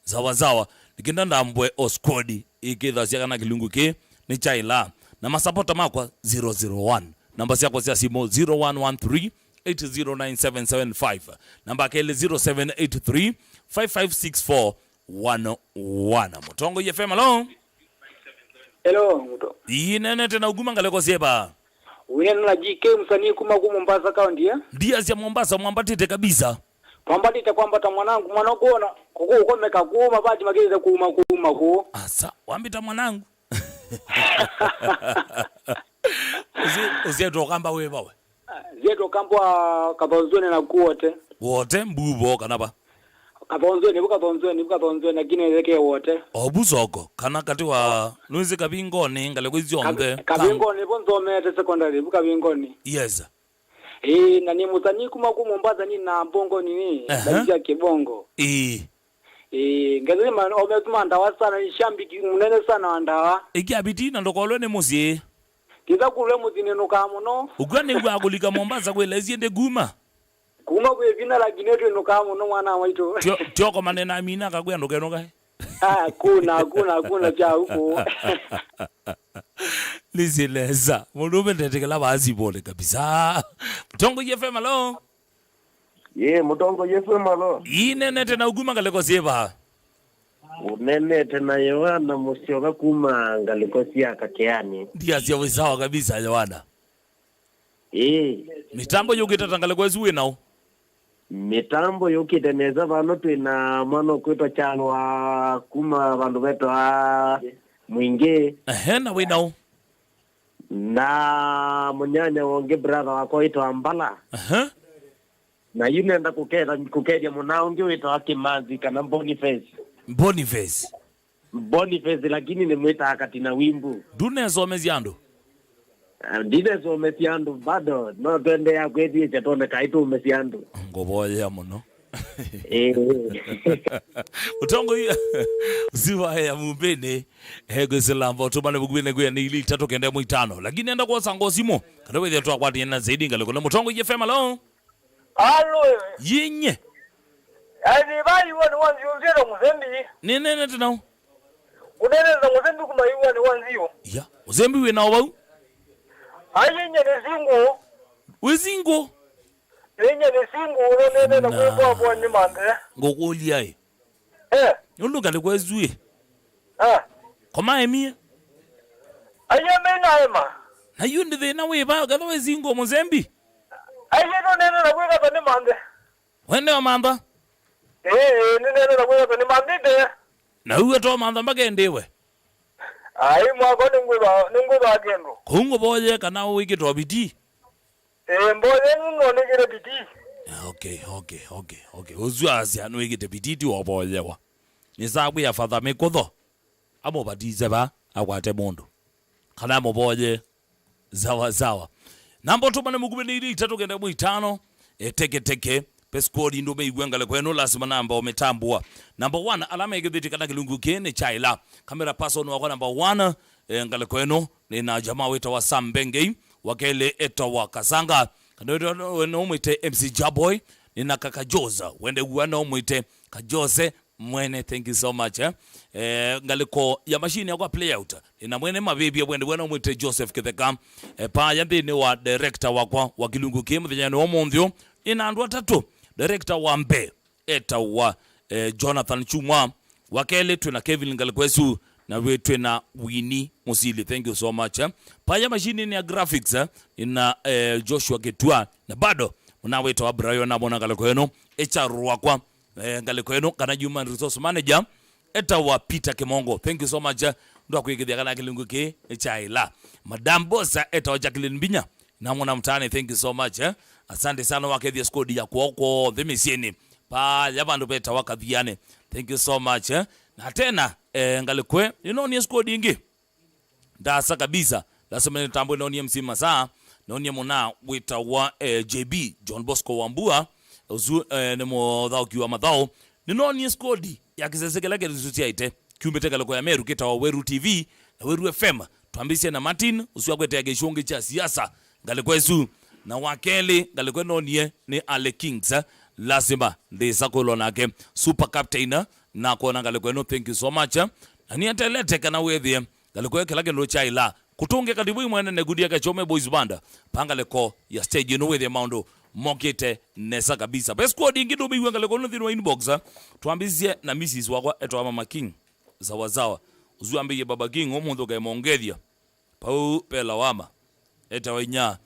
zawa nikenda ndambwe oskodi ikitha cia kana kilungu ki ni chaila na masapota makwa 001 namba cia kwa cia simu 0113 8097775 namba kele 0783 556411 Mutongo FM hello muto inene tena uguma ngale kwa sieba wene na JK msanii kuma Mombasa county dia cia Mombasa mwambatite kabisa twambatite kwambata mwanangu mwanogona kuko ukomeka kuuma baji mageze kuuma ko asa wambita mwanangu uzeto kamba wewe bawe zeto kambwa kabonzone na kuote wote mbubo kanaba kabonzone lakini zeke wote obuzoko kana kati wa nuzi kabingoni ngale kwizionde kabingoni bonzomete secondary kabingoni yes na ni mutani kuma Mombasa ni na bongo nini ya kibongo ngazima omezuma ndawa sana ishambiki munene sana ndawa ikiabiti na ndokolo ne muzi kiza kule muzini nuka muno ugane gwa kulika Mombasa kwela iziende guma kuma kwe vina la ginetu no kama no mwana waito tio kwa manena amina kakuya ndoke kuna cha huko lizileza mundu mendetekela bazi bole kabisa Mutongo FM alo Mutongo FM alo inenete na uguma ngaleko sieba unenete na Yohana Musyoka kuma ngaleko sia kakeani ndia sia wisawa kabisa Yohana mitambo yukita tangaleko ezuwe nao mitambo yukiteneza vano twina mwana kwitwa chanwa kuma vandu vetu mwingi na winao na munyanya wonge brother wako itwa Mbala na yunenda kukedia munao ngi witwa Kimanzi kana Boniface lakini ni mwita akati na wimbu dune somezi ando ndine somezi ando bado no twende ya kwedi chatone kaitu umezi ando ngoboye ya muno Mutongo usiwa ya mubene hego silamba tumane bugwene gwe ni ili tatu kende mu 5 lakini enda kwa sango simo kada we twa kwati yana zaidi ngale kuna Mutongo FM alo yinye ani bali wanu wanzio zero muzembi nene tena unene za muzembi kuma iwa ni wanzio ya muzembi we nawo bau ayenye ne singo wezingo yenye ne singo nene na kwa hapo ni mande ngokoli yae yolunga le kwezwe koma emie ayemena ema na yundi the na we ba galo wezingo muzembi ayeno nene na kwa hapo ni mande wende wa mamba nene na kwa hapo ni mande na uwe to mamba magendewe ai mwako ningwe ba gendo kungo boye kana wiki to biti mboye ngone gere biti okay uzwazi anu wiki te biti wo boye wa nisabu ya father mekodho amo badize ba akwate mundu kana mo boye zawa nambo to bane mugubeni ili 3 kenda mu 5 teke pescodi ndo meigwengale kweno lazima namba umetambua number 1 alama igedhiti kana kilungu kene chaila kamera person wako number 1 ngale kweno na jamaa wetu wa Sambenge wakele eto wa Kasanga kanero weno mwite MC Jaboy nina kaka Joza wende guana mwite Kajose mwene thank you so much ngaliko ya machine ya kwa play out ina mwene mabibi wende weno mwite Joseph Kitheka pa yambi ni wa director wakwa wa kilungu kemu thanyano omonthio ina andu atatu director wa Mbe eta wa Jonathan Chumwa wakele tuna Kevin Ngalekwesu na wetu na Winnie Musili thank you so much paya machine ni ya graphics ina Joshua Getua na bado mna wetu wa Brian na bona Ngalekweno HR kwa Ngalekweno kana human resource manager eta wa Peter Kimongo thank you so much ndo kuigithia kana kilungu ke chaila madam bossa eta wa Jacqueline Binya na mwana mtani thank you so much asante sana wakethia skodi ya kwoko themisieni pa yabandu beta wakathiane thank you so much na tena Ngalekwe ni skodi ingi ndasa kabisa lazima nitambo ni MC Masaa ni muna wita wa JB John Bosco Wambua uzu ni modhao kiwa madhao ni skodi ya kisesekeleke rizutia ite kiumbete Ngalekwe ya Meru kita wa Weru TV na Weru FM tuambisia na Martin usiwa kwete ya geshongi cha siasa Ngalekwe su na wakeli Ngalekwe ni Ale Kings lazima ndisa kolonake super captain na kuona Ngalekwe thank you so much na ni atelete kana wethi Ngalekwe kelake ndo chaila kutunge kadibu mwene negudia kachome boys banda pangaleko ya stage no wethi maundo mokete nesa kabisa best squad ingido biwe Ngalekwe no thino inbox tuambizie na Mrs wakwa eto mama King zawazawa uzuambie baba King omundo ga mongethia pau pela wama eta wanya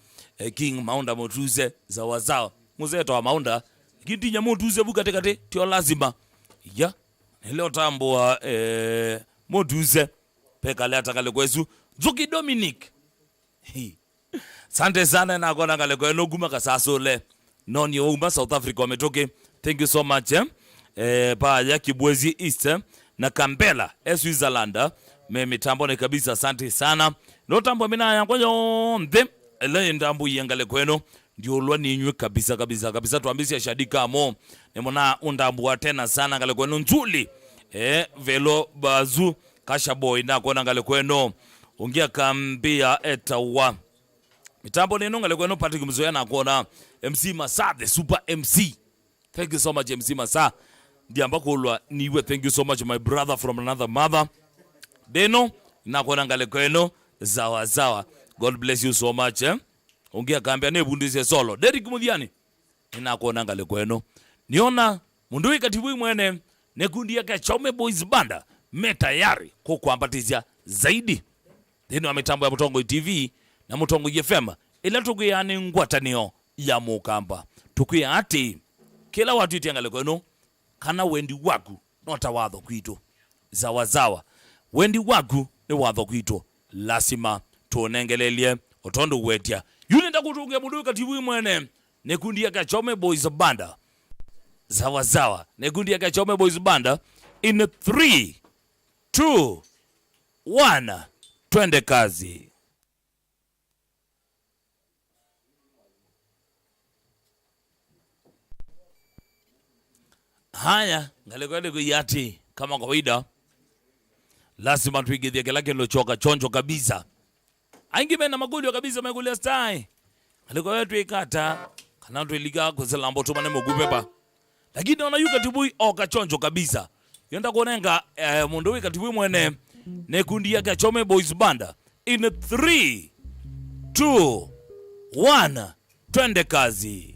King maunda motuze zawazawa muzeto wa maunda kindinya motuze bukatekate tio lazima ya leo tambua motuze peka leta Ngalekwesu Zuki Dominic sante sana na kona Ngalekwe no guma kasasole noni ouma South Africa wametoke thank you so much pa ya Kibwezi East na Kambela Switzerland mitambo ni kabisa sante sana no tambo mina ya kwanyo mbe ele ndambu ya Ngalekwe ndio lwa ninywe kabisa tuambisia shadika mo nemona undambu tena sana Ngalekwe nzuli velo bazu kasha boy na kona Ngalekwe ungia kambia eta wa Mitambo neno ngale kwenu Patrick Mzoya na kuona MC Masa the super MC. Thank you so much MC Masa. Ndi ambako ulwa niwe, thank you so much my brother from another mother. Deno na kuona ngale kwenu zawa. God bless you so much Ongea kambia ne bundise solo. Derek Mudhiani ina kuona ngale kwenu. Niona Mundui katibu mwene nekundi yake Chaume Boys Banda metayari kukuambatizia zaidi. Deno mitambo ya Mutongo TV na Mutongo FM ila tukuyane ngwatanio ya mukamba tukuya ati kila watu itiangale kwenu kana wendi waku nota wadho kwitu zawa wendi waku ni wadho kwitu lasima tuonengelelie otondo wetia yule ndakutungia Mundui katibu mwene nekundi yake Chaume Boys Banda zawa nekundi yake Chaume Boys Banda in 3 2 1 twende kazi. Haya ngale kuyati kama kawaida lazima tuigithie kila kilo choka chonjo kabisa. Aingi na magulio kabisa magulio stai. Ngale wetu ikata kana tuiliga kuzelambo tumane mugupepa. Lakini ona yuka tibui oka chonjo kabisa. Yenda kuonenga Mundui katibu mwene nekundi yake Chaume Boys Banda in 3 2 1 twende kazi.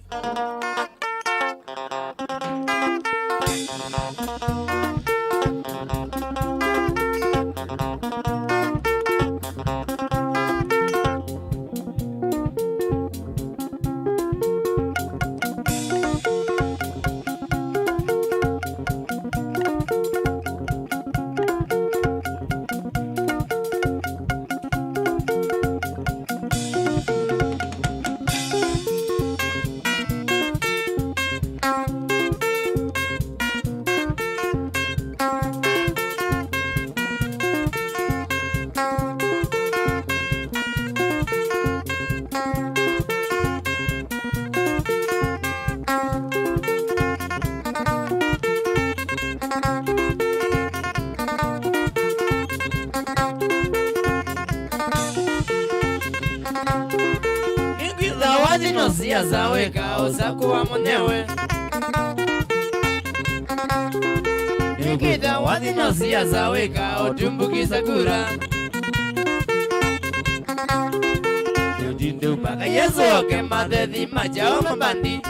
Nosia zaweka usakuwa mwenyewe Nikida wazi nosia zaweka utumbukiza kura Yudindu paka Yesu oke madethi majao mabandi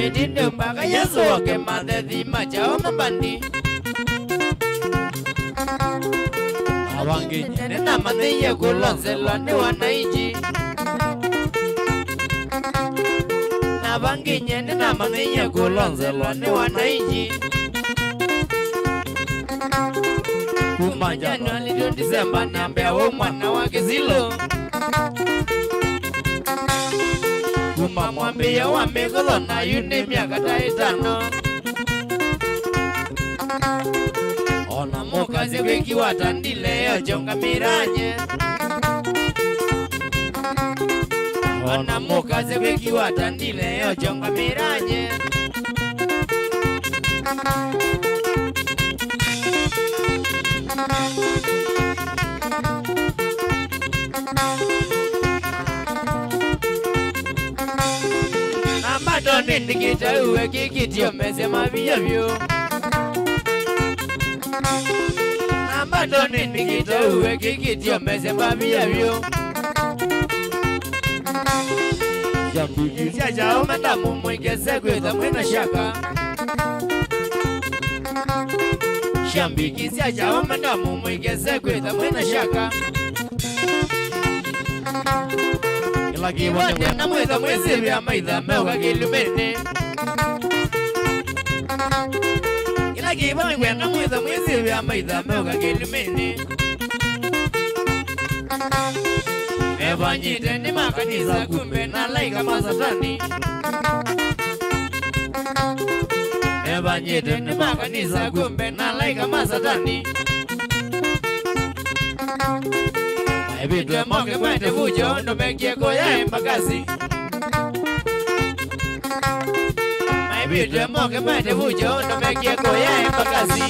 Yudindu paka Yesu oke madethi majao mabandi Awangi nyene na madhiye kulonzelo ni wanaiji Na wangi nyene na madhiye kulonzelo ni wanaiji Kumanja Januari Disemba niambia mwana wa Kizilo Kuma mwambia wa Migolo na yuni miaka 5 Ona mukazi wiki watandile ojonga miranye Ona mukazi wiki watandile ojonga miranye Nambado nindikita uwe kikitio meze maviyavyo Nambado nindikita uwe kikitio meze maviyavyo Shambikizia jao madamu mwingeze kweza mwena shaka Shambikizia jao madamu mwingeze kweza mwena shaka Iwande na mweza mwezi vya maidha mewga kilumene Iwande na mweza mwezi vya maidha mewga kilumene Evanyite ni makanisa kumbe na laika masatani Evanyite ni makanisa kumbe na laika masatani Ebitwe moke kwete fujo ndo mekieko ya embakasi Ebitwe moke kwete fujo ndo mekieko ya embakasi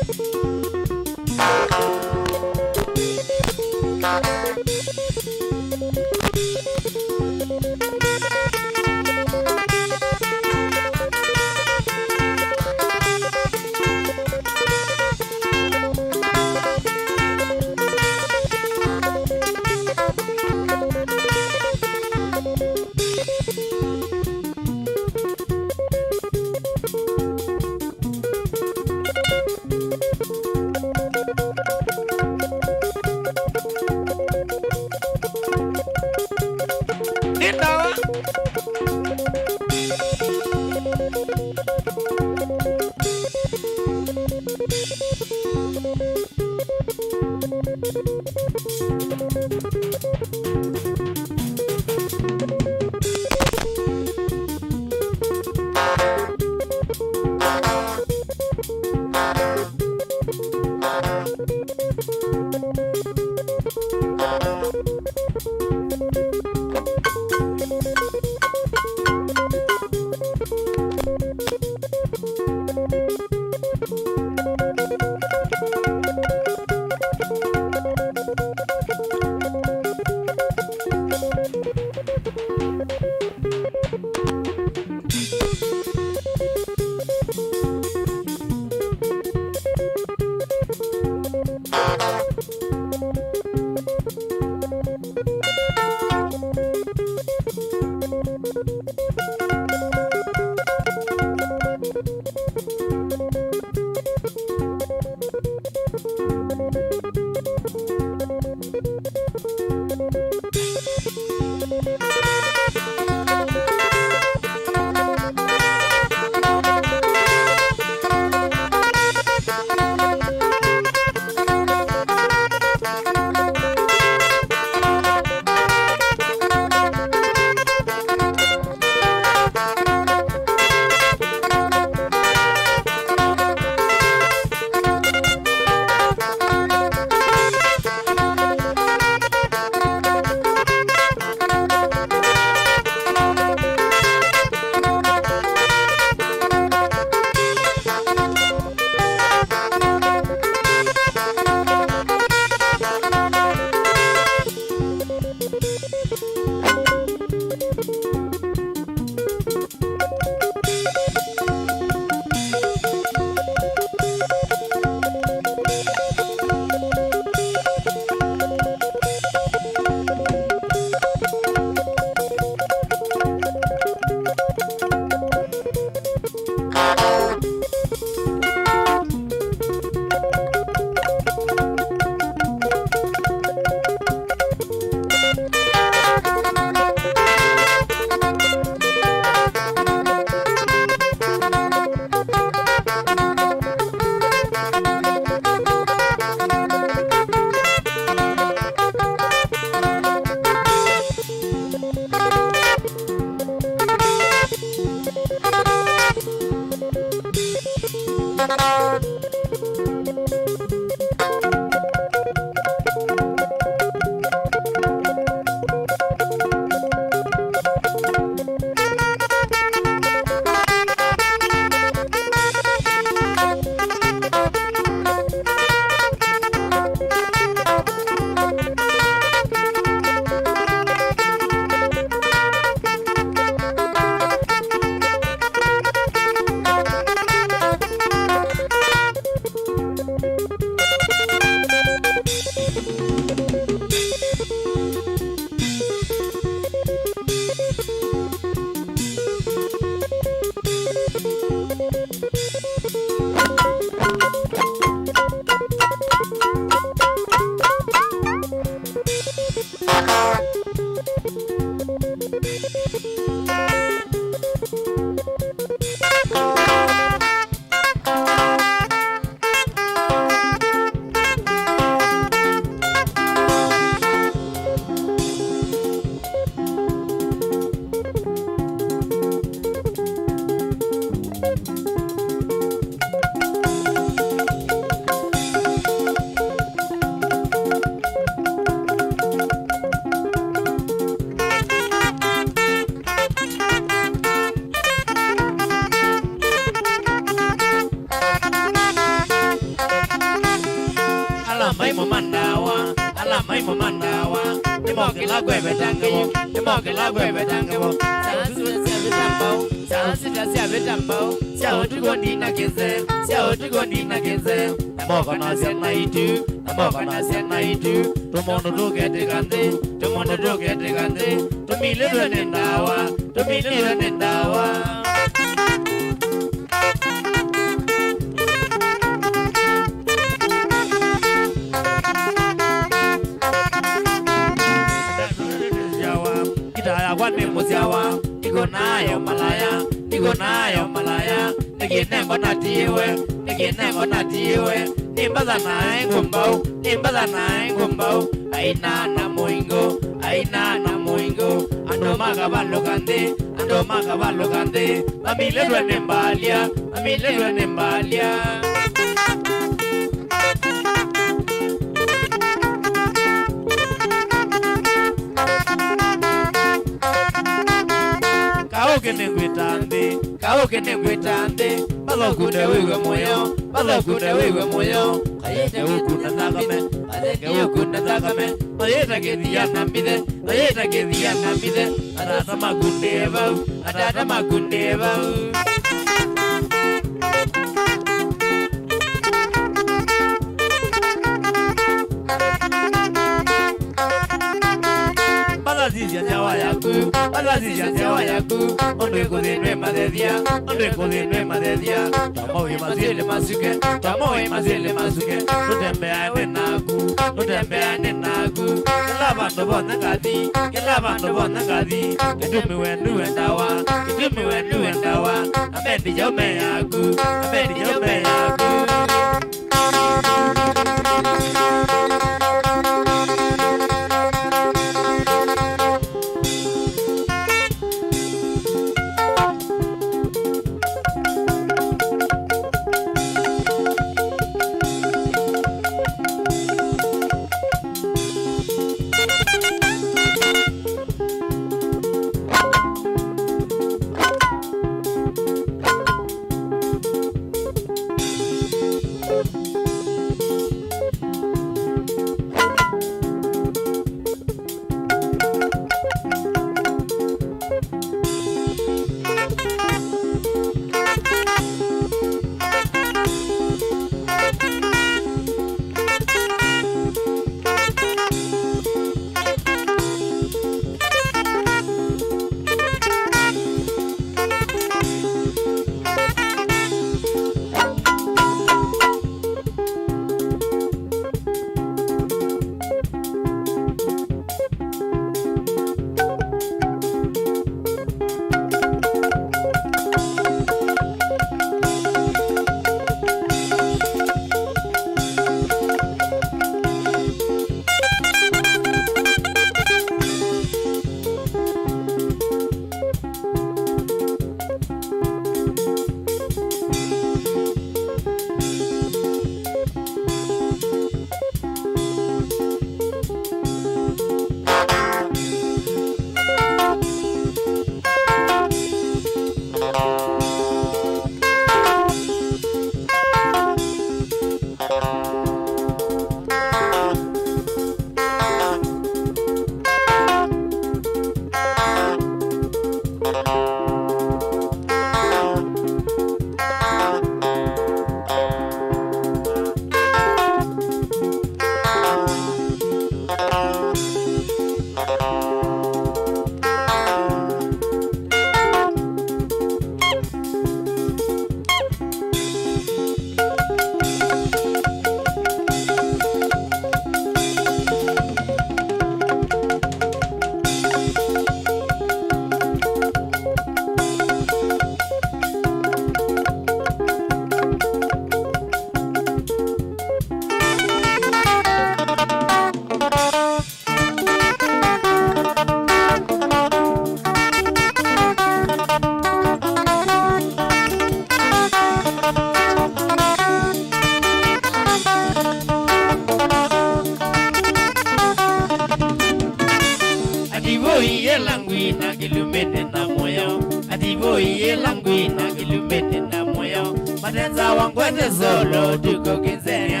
langwi na kilumete na moyo matenza wangwete solo tuko kizenya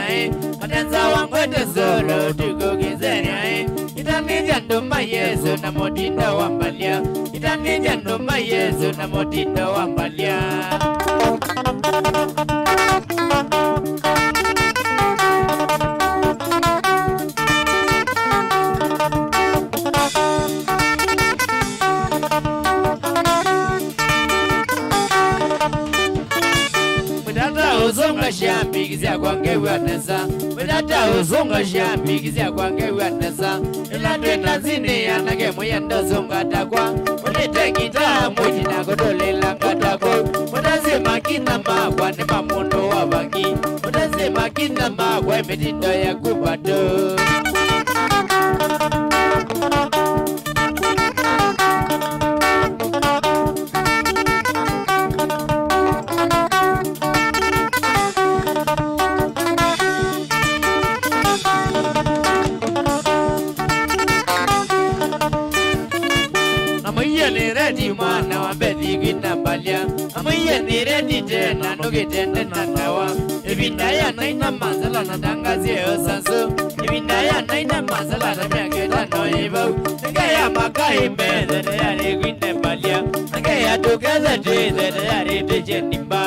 matenza wangwete solo tuko kizenya itanija ndoma Yesu na motinda wambalia itanija ndoma Yesu na motinda wambalia uzonga shambi kizia kwange wanesa wedata uzonga shambi kizia kwange wanesa ilandwe nazini yanake muyenda zonga takwa ulete kita mujina kodolela katako udazima kina makwa ni mamundo wa bangi udazima kina makwa imetindo ya kupato mwana wa bethi kinambalia amaiye ni ready tena nukitende na nawa ibindaya naina mazala na tangazie osanso ibindaya naina mazala na miaketa no ibo ngaya makai mbeze de yari kinambalia ngaya tukeze tuize de yari tijenimba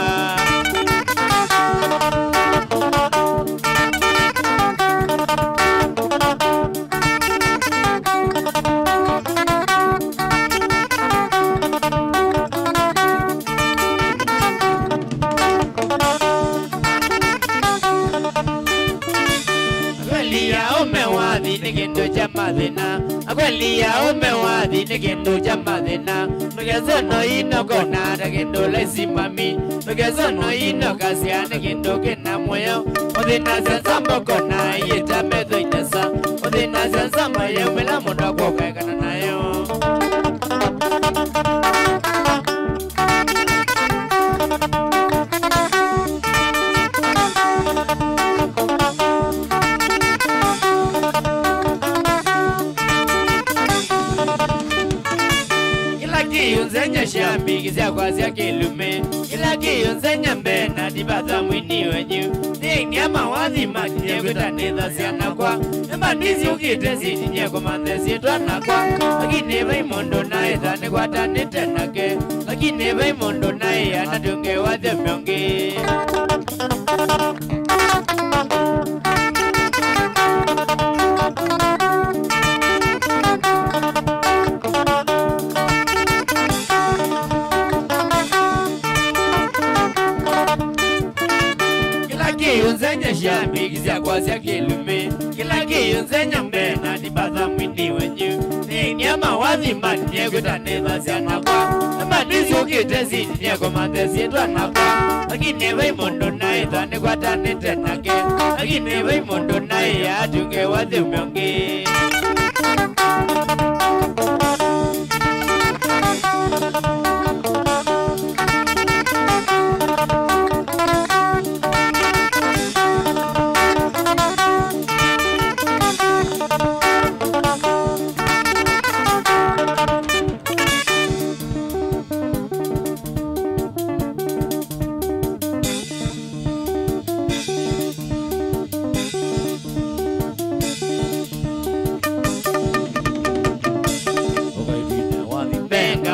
Nikindu jamadena akweli ya umewadhi nikindu jamadena nugezono ino kona nikindu lesimami nugezono ino kasia nikindu kena moyo odina sensambo kona yeta medo inesa odina sensamba yemela mundo kwa kana nayo Yunzenya shambi kizia kwa zia kilume Ila ki yunzenya mbena dibata mwini wenyu Ni ama wazi makinye kutaneza siana kwa Namba nisi ukitesi tinye kumandesi tuana kwa Lakini bai mondo na ithane kwa tani tenake Lakini bai mondo na iya natunge wadhe miongi Yunzenya shambi kizia kwa zia kilume Kila ki yunzenya mbena dibata mwini wenyu Ni ama wazi matinye kutaneza siana kwa Namba nisi ukitesi tinye kumandesi tuana kwa Lakini bai mondo na ithane kwa tani tenake Lakini bai mondo na iya atunge wadhi umiongi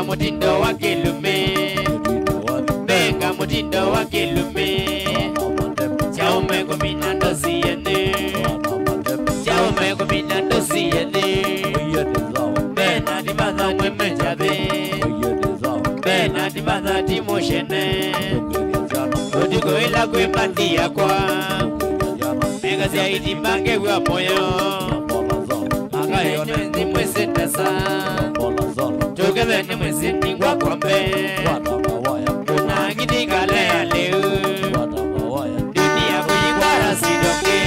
mutindo wa kilume Benga mutindo wa kilume Chaume kumina ndosi yene Chaume kumina ndosi yene Bena di baza mweme jabe Bena di baza timoshene Udugo ila kwe mandi ya kwa Mega zia iti mbange wa moyo Maka yone ndi mwese tesa Together ni mwezini kwa kwambe Kuna gidi kale ya leo Dunia kujikwara sidoke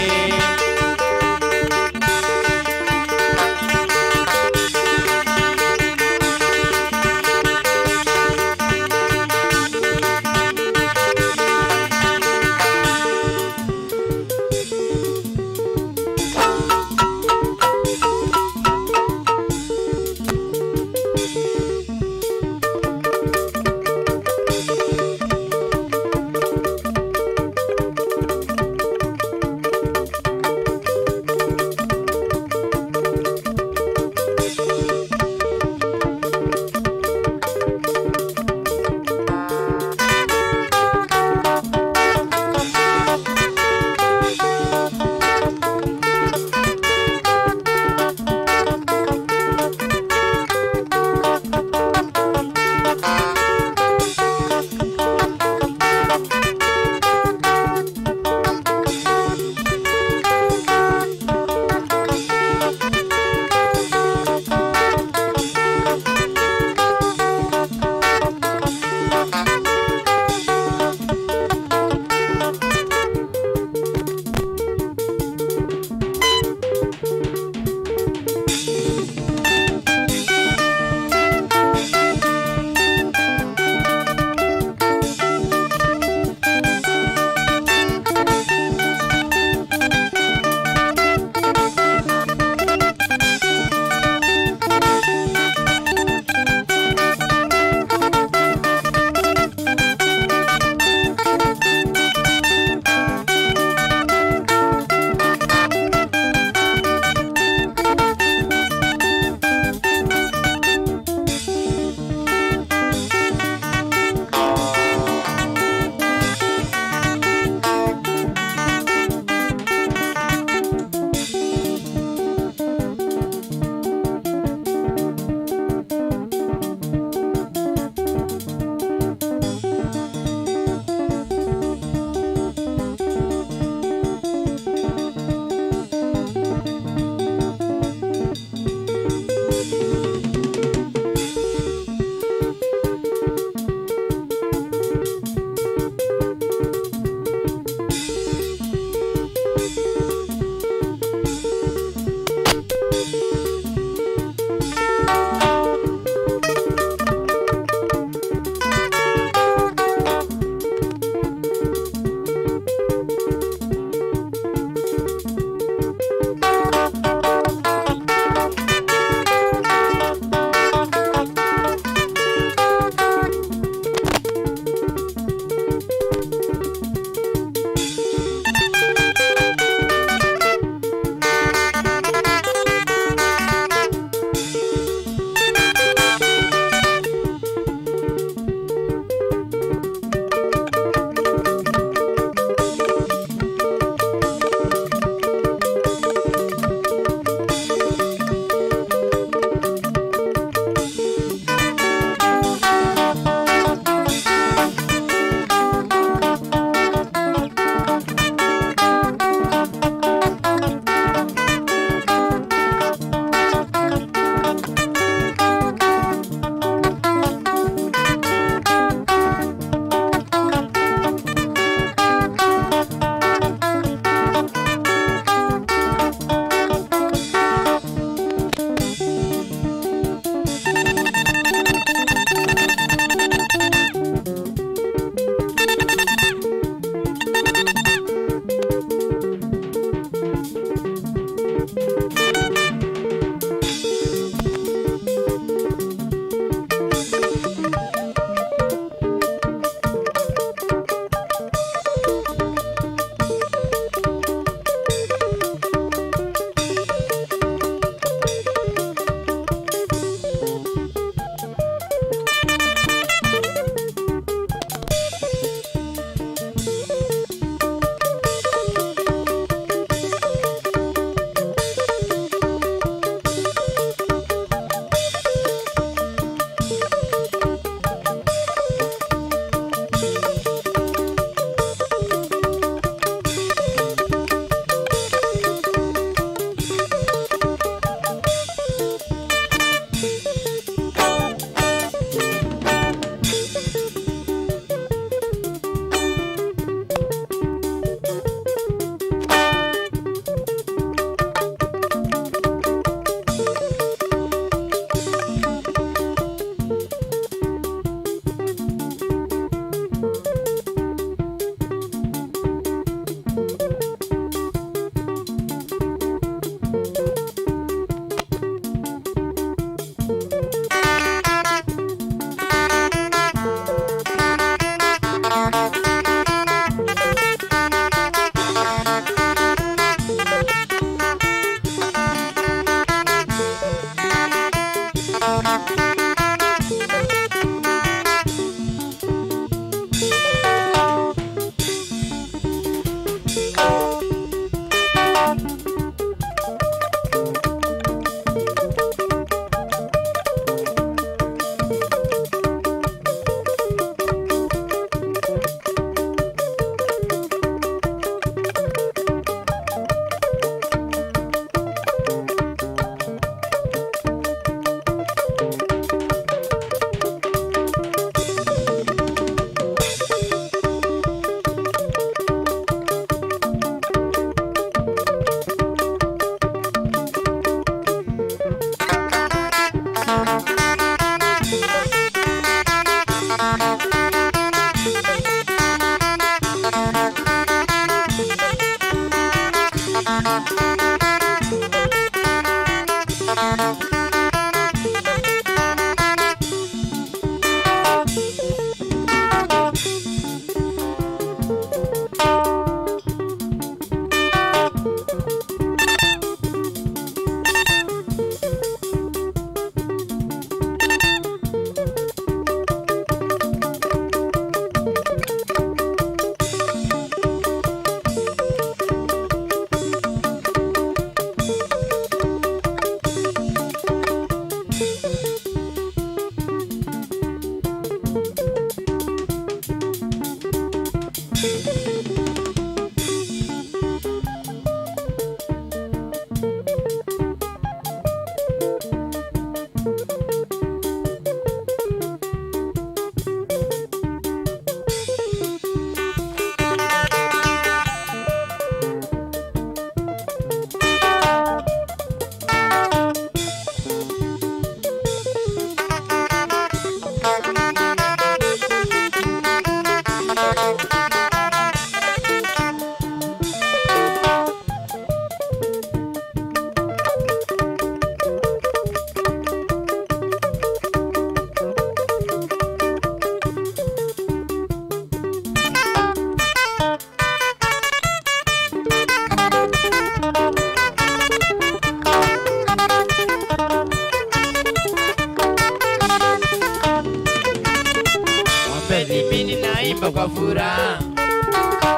mapenzi mimi naimba kwa furaha,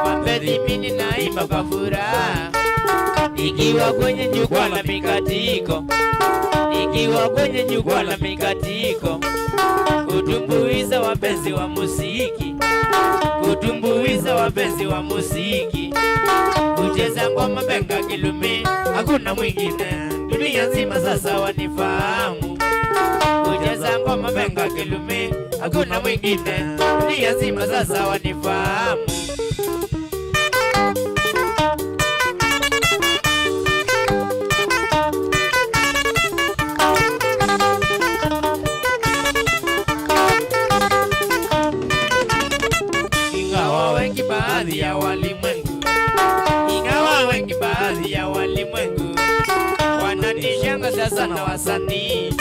mapenzi mimi naimba kwa furaha, nikiwa kwenye jukwaa la mikatiko, nikiwa kwenye jukwaa la mikatiko, kutumbuiza wapenzi wa muziki, kutumbuiza wapenzi wa muziki, kucheza ngoma benga kilumi, hakuna mwingine dunia nzima sasa wanifahamu. Kucheza ngoma benga kilumi, hakuna mwingine dunia nzima sasa wanifahamu. Ingawa wengi baadhi ya walimwengu, ingawa wengi baadhi ya walimwengu wananishangaza sana wasanii,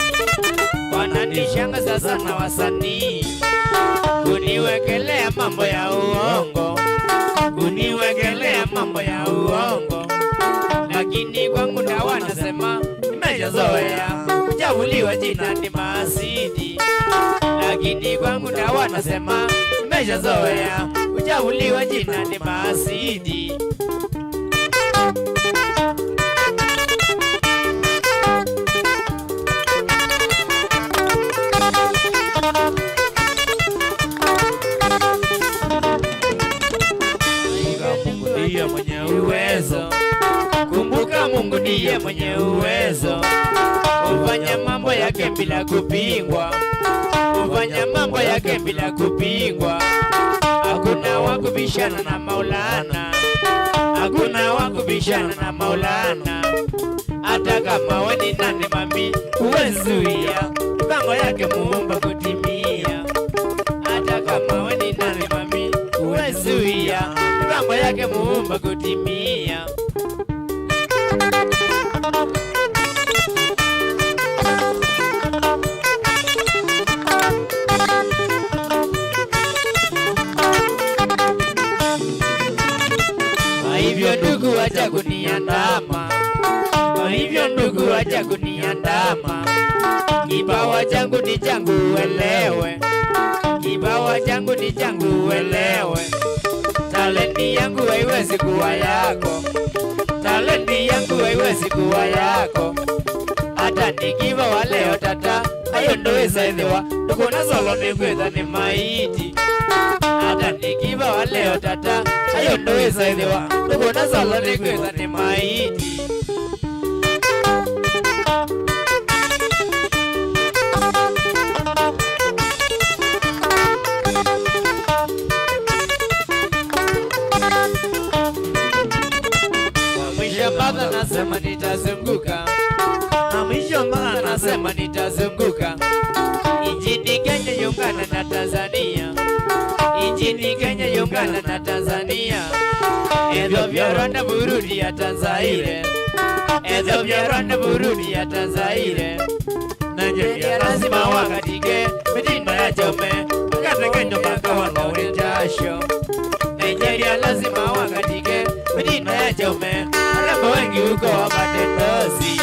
wananishangaza sana wasanii, kuniwekelea mambo ya uongo, kuniwekelea mambo ya uongo, lakini kwangu na wanasema nimeshazoea kuchafuliwa jina ni maasidi, lakini kwangu na wanasema nimeshazoea kuchafuliwa jina ni maasidi. Mwenye uwezo, kumbuka Mungu ndiye mwenye uwezo, ufanya mambo yake bila kupingwa, ufanya mambo yake bila kupingwa. Hakuna wakubishana na Maulana, hakuna wakubishana na Maulana. Hata kama we ni nani mami, huwezi zuia mipango yake Muumba kutimia. Hata kama we ni nani mami, huwezi zuia mipango yake Muumba kutimia. Kwa hivyo ndugu wacha kuniandama, kwa hivyo ndugu wacha kuniandama. Kipawa changu ni changu uelewe, kipawa changu ni changu uelewe. Talenti yangu haiwezi kuwa yako, talenti yangu haiwezi kuwa yako. Hata nikiva wa leo tata, ayo ndo isaidhiwa, tukuna solo ni kweza ni maiti. Hata nikiva wa leo tata, ayo ndo isaidhiwa, tukuna solo ni kweza ni maiti. Mwisho nasema nitazunguka, na mwisho nasema nitazunguka. Nchini Kenya, Uganda na Tanzania, nchini Kenya, Uganda na Tanzania, Ethiopia, Rwanda, Burundi ya Tanzania, Ethiopia, Rwanda, Burundi ya Tanzania. Nigeria lazima wakatike mitindo ya chome, wakati Kenya mpaka wanaone jasho. Nigeria lazima wakatike mitindo ya chome, warembo wengi huko wa matendozi.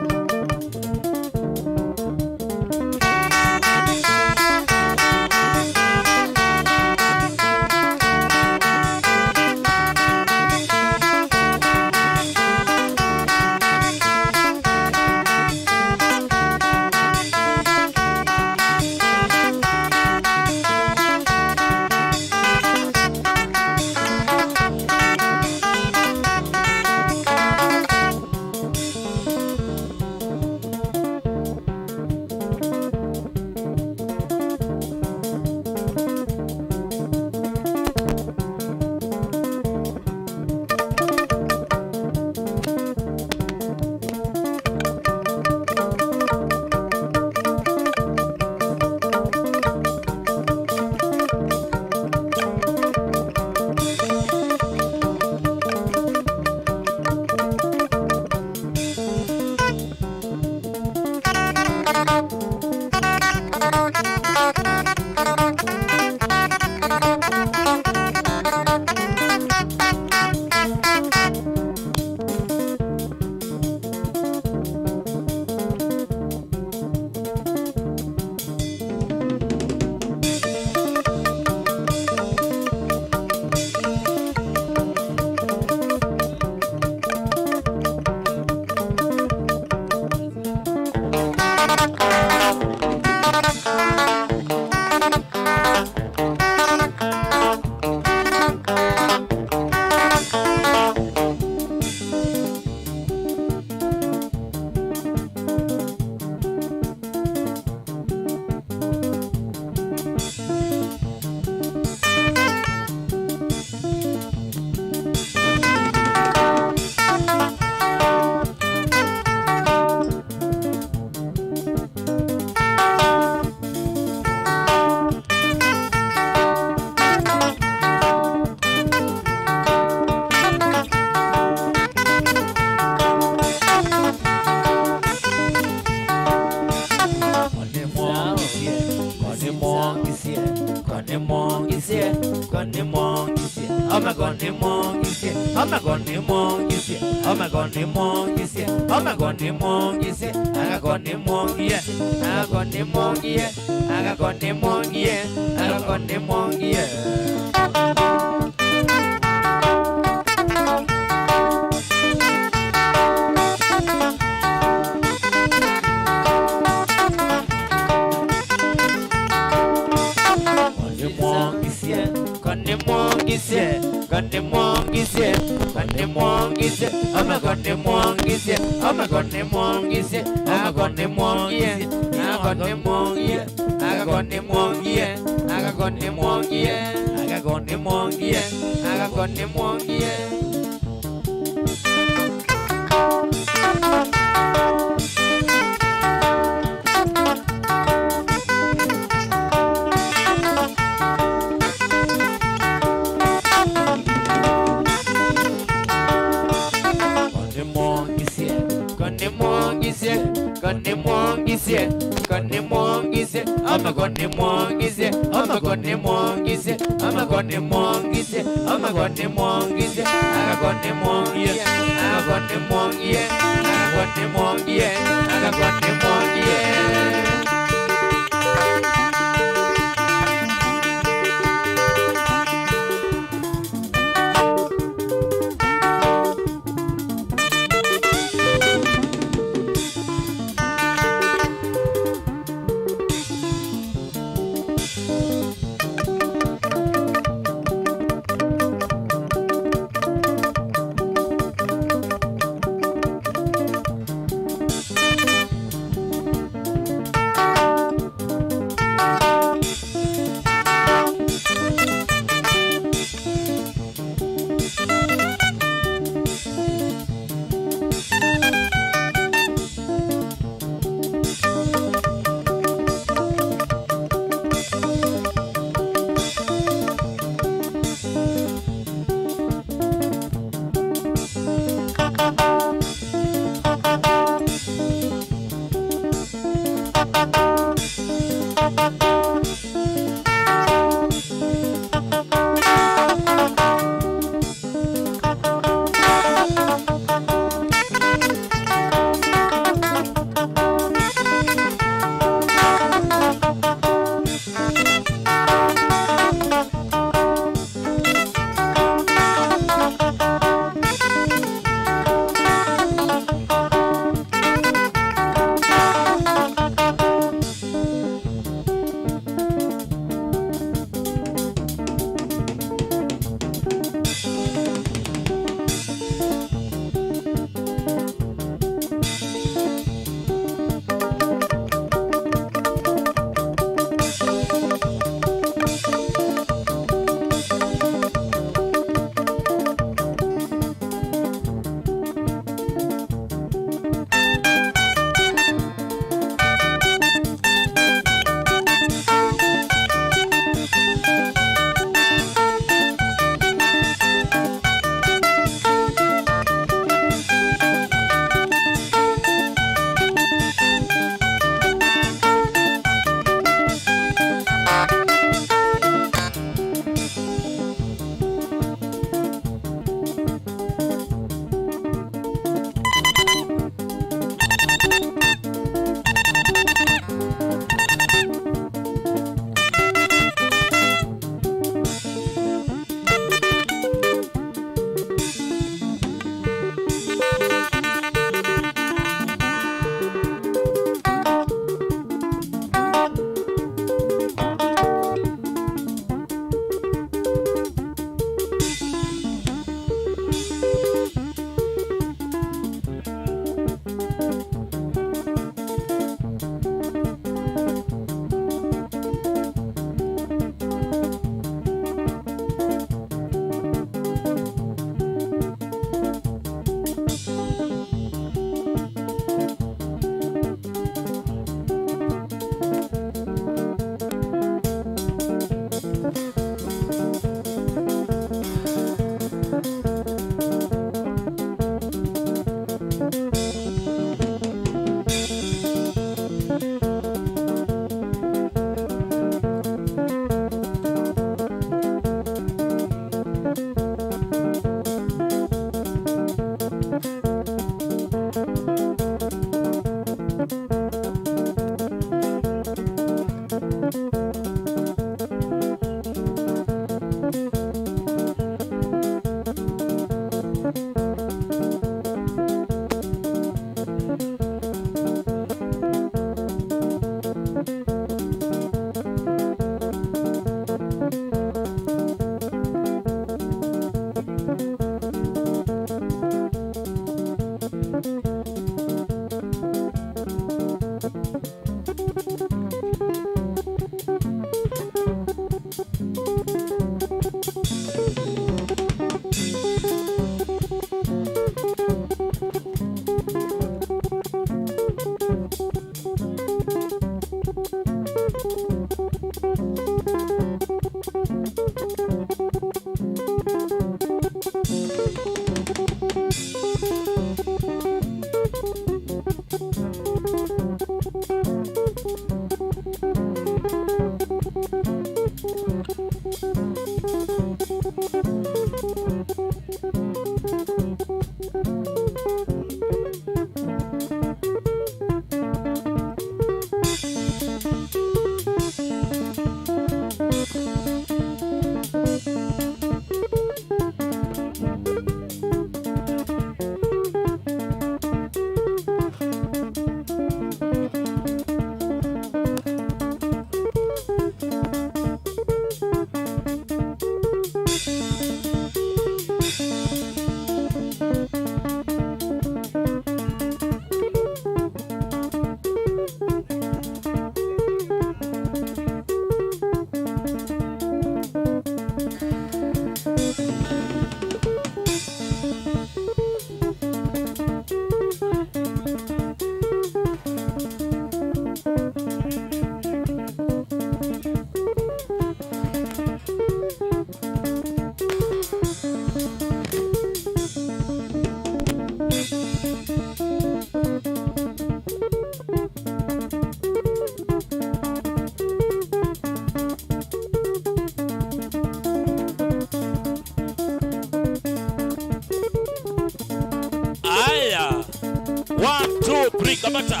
kamata.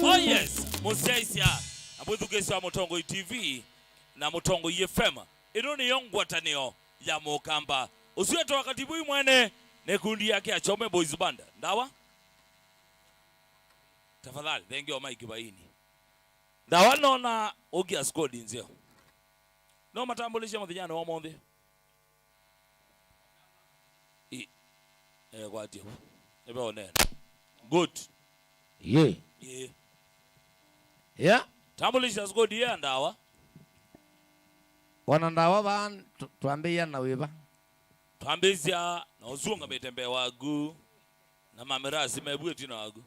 Oh yes, Musaisia. Abudhukesha Mutongo TV na Mutongo FM. Ino ni yongwatanio ya Mukamba. Usiweto wakati bui mwene ne kundi yake Achome Boys Band. Ndawa? Tafadhali, thank you Mike Baini. Ndawa nona ogia skodi nzio. No matambulisha mthijana wa monde. Kwa tia. Ebe onena. Good. Yeah. Yeah. Yeah. Tambulisha skodi ya ndawa. Wana ndawa ba tuambia na weba. Tuambizia na uzunga metembe wagu na mamerasi mebueti na wagu.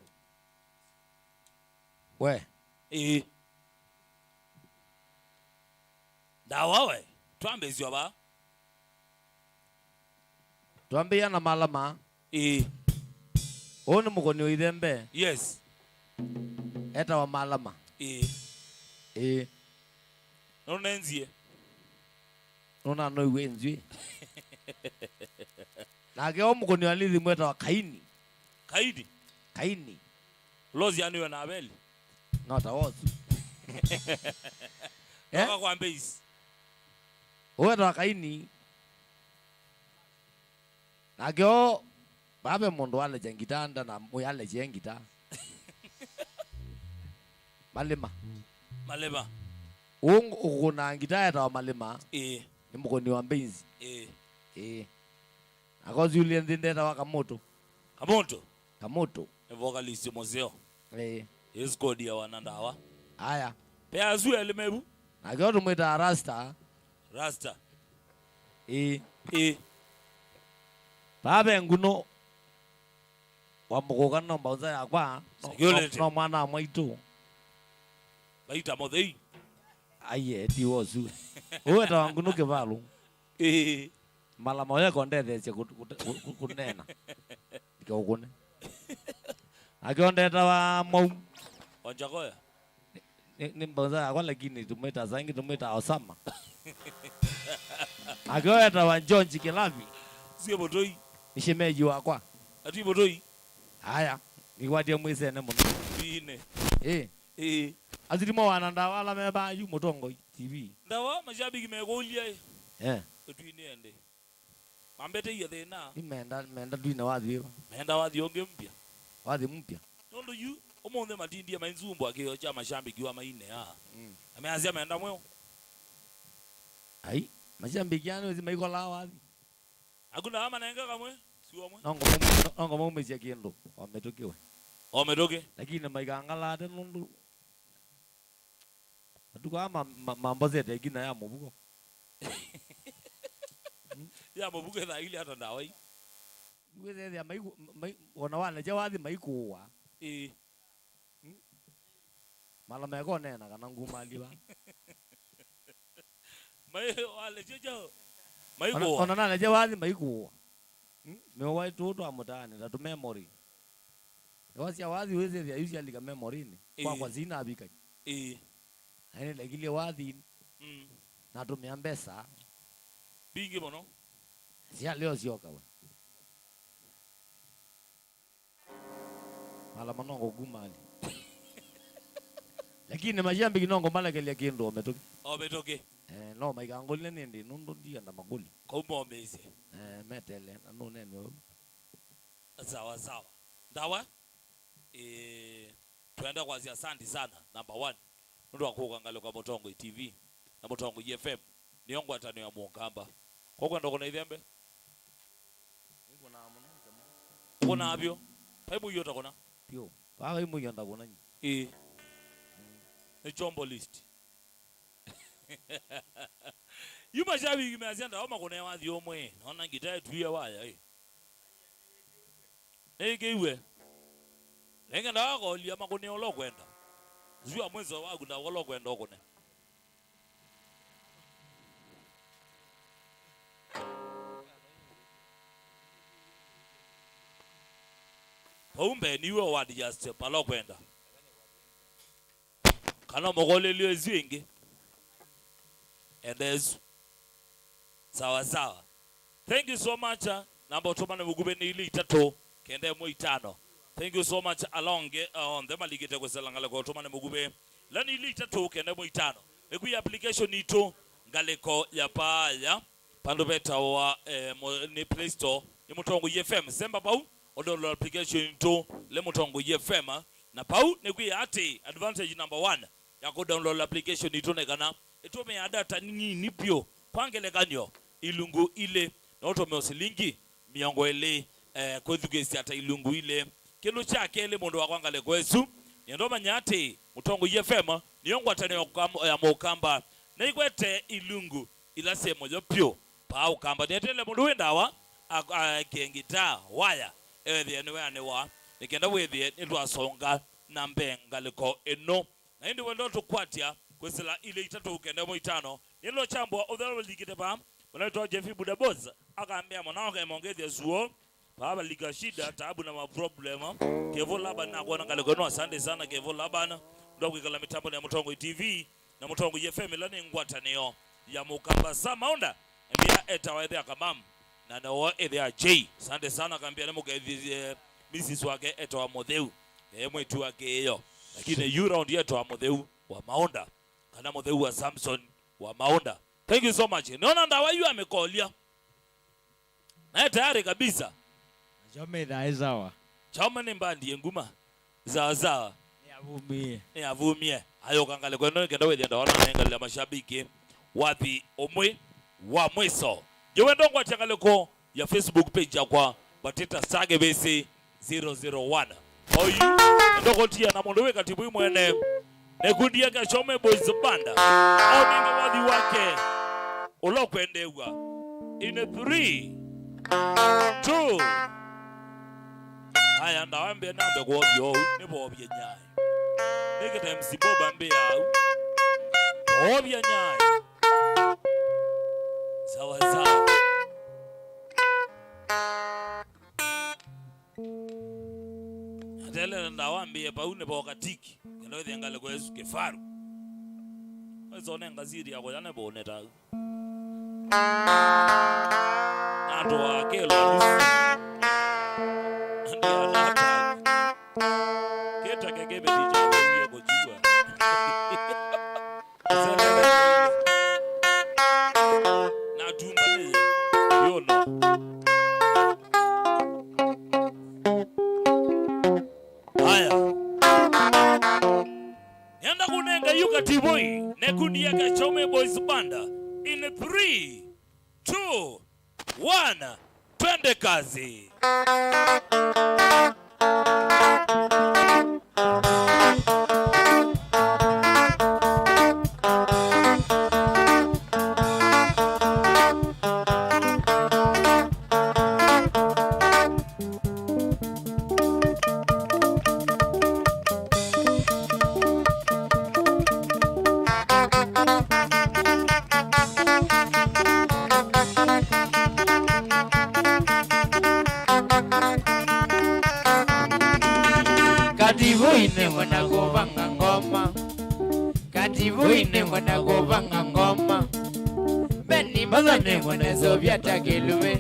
We. Ndawa we. Tuambizia ba. Tuambia na malama. Oni mugoni wa idembe. Yes. Eta wa malama. Nona enzie. Nona no iwe enzie. Nage o mugoni wa lithi mweta wa Kaini. Kaini? Kaini. Lozi anu ya na Abeli. Ngata wosu. Waka kwa mbezi. Uweta wa Kaini. Nage o babe mundu wale jengitanda na muyale jengita. Malema. Malema. Una ngita eta wa malema. Ni mugoni wa mbenzi. Akozi uli ndenda wa Kamoto. Kamoto? Kamoto. Vocalist mozeo. Yes kodi ya wanandawa. Aya. Pe azu elemebu. Nage tumwita Rasta. Rasta. Babe nguno wa mugoka no mbauza yakwa no mwana mwaitu baita mothei aye ti wozu uweta wangu nuke balu mala moya kondethe kunena ikogune akondeta wa mau onjagoya ni mbauza yakwa lakini tumeta zangi tumeta Osama akondeta wa Jonji Kilavi sie botoi nishemeji wakwa ati botoi. Haya, niwatie mwizene muno. Ine. Azirimo wanandawa la meba yu Mutongo TV. Ndawa mashabiki megolia Etwini ende. Mambete ya thena. Menda duina wathi. Menda wathi onge mpya. Wathi mpya. Nondo yu omonde matindia mainzumbu akio cha mashabiki wa maine ameanzia menda mweo. Ai, mashabiki yani wezi maikola wathi. Hakuna ama naenga kamwe. Nongo mumezia kiendo wametokewe. Wametoke? Lakini maikangala ate nundu. Atuko ama mamboze tegina ya mubugo. Ya mubugo na ile hata ndawa hii. Weze ya wana wana jawathi maikuwa. Mala meko nena kana nguma liba. Wale jejo. Maikuwa. Ona nana jawathi maikuwa. Mewa itoto amutane na tu memory. Yawasi awazi weze ya yusi alika memory ni. Kwa zina abika. Haine legile wathi. Na tumia mbesa. Bingi bono. Sia leo sioka we. Mala manongo gumali. Lakini majambi kinongo mala kelia kiendo wametoke. Wametoke. No maikangole nende nundu ndia na magoli. Kaumo meze. Metele na no neno. Sawa sawa. Ndawa? Tuenda kwa asante sana number 1. Ndio wakuangalia kwa Mutongo TV na Mutongo FM. Niongo atano ya Mukamba. Kwa kwenda kuna idhembe? Niko na amuna. Kuna abyo? Hebu yota kuna? Pio. Baba himu yonda kuna nyi. Ni chombo list. Yuma shabi kimeanzia oma kuna wathi omwe. Naona gitaa tuia waya Ngewe. Lenga ndako lia makone olokwenda. Zua mwezo wangu na olokwenda okone. Paumbe niwe wadi just palokwenda. Kana mogole liwe zingi. And there's sawa sawa. Thank you so much. Namba utumane mugube ni ili itatu. Kende mwe itano. Thank you so much along on the maligite kweselangale ko tomane mugube. Lani ilita toke na moitano. Eku application ito ngaleko ya paya pando beta wa ni Play Store ni Mutongo FM semba pau odolo application ito le Mutongo FM na pau neku ate advantage number 1 ya ko download application ito negana ito me data nini nipyo kwangele kanyo ilungu ile na oto meosilingi miongo ile kwethugesi ata ilungu ile kilo chake ile mondo wakwangale kwesu niendo manyate Mutongo FM niyongwa tane ya mokamba na ikwete ilungu ila semo yopyo pa ukamba netele mundu wendawa kengita waya ethie ni wane wa nikenda wethie nitwasonga na mbenga liko eno na ndi wendo tukwatia kwesela ile itatu ukende mo itano nilo chambwa odhalo ligite pa wanaitwa Jeff Budaboza akaambia mwanao kaimongezia zuo baba liga shida taabu na maproblema Kevo Laban na kuona kaliko no asante sana Kevo Laban ndo kwikala mitambo ya Mutongo TV na Mutongo FM lani ngwataneo ya mukamba Maunda mbia etawaedhe akamam na nawo edhe J asante sana kambia na mukaithi Mrs wake etawa Modheu mwetu wake hiyo lakini you round yetu wa Modheu wa Maunda kana Modheu wa Samson wa Maunda. Thank you so much. Naona ndawa yu amekolia na tayari kabisa Chome dhaizawa chama ni mbandi nguma zaza ni avumie ayo kangale kweno kenda wethi ndawana nenga mashabiki wapi omwe wa mweso jewe ndongwa changaleko ya Facebook page yakwa Bateta Sage BC 001 oyu ndokotia na mundu we katibu mwene nekundia ka Chome Boys Banda oninga wathi wake ulokwendewa in 3 2 haya ndawambia nambe kwobyo nibobye nyai nikete msiboba mbea bobya nyai sawa sawa atele ndawambia paune bokatiki ngalo thengale kwesu kefaru wezone ngaziri yako yana boneta ando akelo Keta kegebe dijao kuya kujua na tumbale yono haya yanda kunenga yuka tiboi nekundi ka Chome Boys Banda in 3 2 1 twende kazi. Kativuine mwana govanga ngoma Kativuine mwana govanga ngoma Beni mazane mwana Sovieta kelume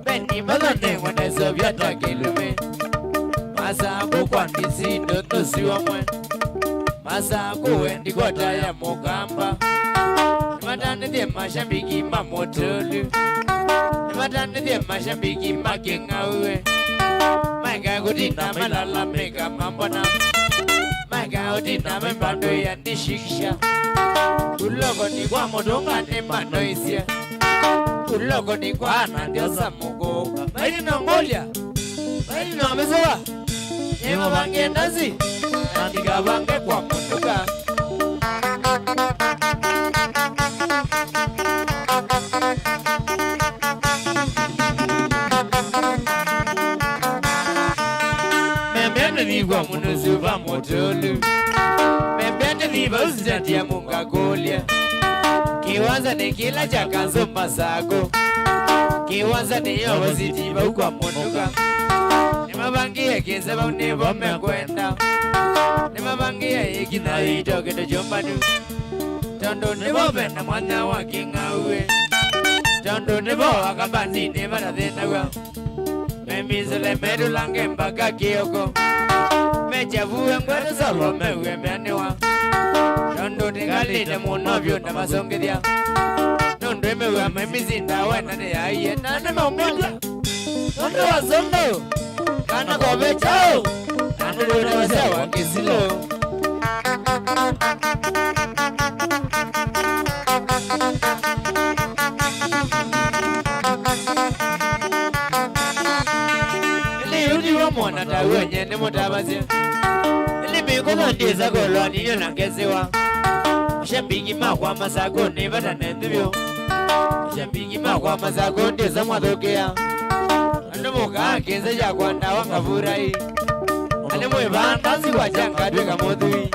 Beni mazane mwana Sovieta kelume Masaku kwa ndisi ndoto siwa mwe Masaku wendi kwa taya mokamba Nimatane de mashambiki mamotolu Nimatane de mashambiki makenga uwe Mega kudina malala mega mambona Mega kudina mbando ya nishikisha Ulogo ni kwa modonga ni mbando isia Ulogo ni kwa anandiosa mugoka Maini na ngolia Maini na mesewa Nemo bange nazi Nandiga bange kwa munduka Viva munuzu va motolu Membende viva usijatia munga golia Kiwanza ni kila chakanzo masago Kiwanza ni yobo zitiba ukwa munuka Nimabangia kizeba unibo mekwenda Nimabangia ikina hito kito jumbanu Tondo nibo benda mwana wakinga uwe Tondo nibo wakabandi nima na dhina wa Memizole medulange mpaka Kioko. Mechavuwe ngwere solo mewe meaniwa. Nondo tingalite munovyo na masongedya. Nondo mewe memizinda wena ni aiye. Nane maumoja. Nondo wa zondo. Kana kobe chao. Nane dole wa sewa kisilo. Mwana tawe nyene mutabazi Ilimi kuno ndiza kolwa niyo nangeziwa Shambingi makwa masako nibata nendibyo Shambingi makwa masako ndiza mwadokea Anumuka kinza jakwa na wangafurai Animwe bandazi kwa changa dwika modhui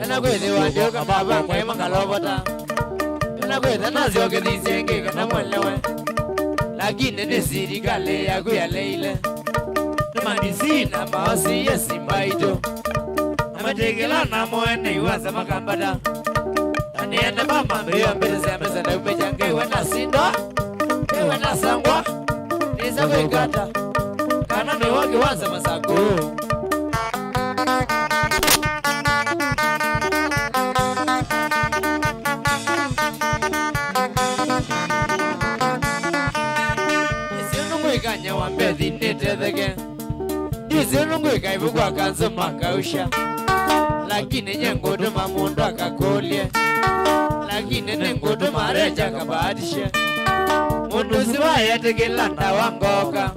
Yana kwezi wanjoka baba kwa ima kalobota Yana kwezi nazi oke disienge kana mwelewe Lakini nisiri kale ya kuya leile Mandizina maosi yesi mbaito Amategela na moene iwaza makambada Aniende mama mbio mbele zemeza na umejange wena sindo wena sangwa Nisa kwekata Kana miwagi waza masako Nisiunu mwikanya wambezi nitezeke Nizirungu ikaibu kwa kanzo makausha Lakini nyengoto mamundu akakolie Lakini nengoto mareja kabadishe Mundu siwaya tegilanda wangoka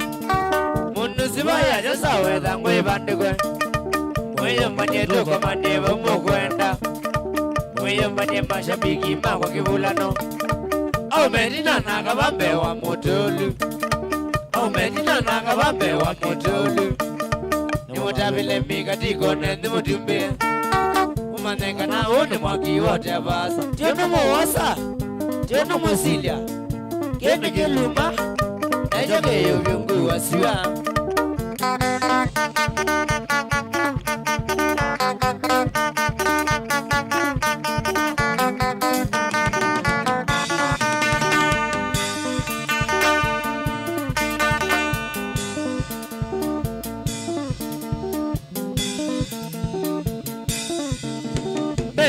Mundu siwaya josa weza ngwe bandikwe Mweyo mbanye toko maneva mwokwenda Mweyo mbanye mashabiki makwa kivulano Au medina nakabambe wa motolu Au medina nakabambe wa motolu Nimutabile mika tiko nende mutumbe Umanenga na une mwaki wote abasa Tiono mwasa Tiono mwasilia Kene kiluma Ejo keyo vyungu wasiwa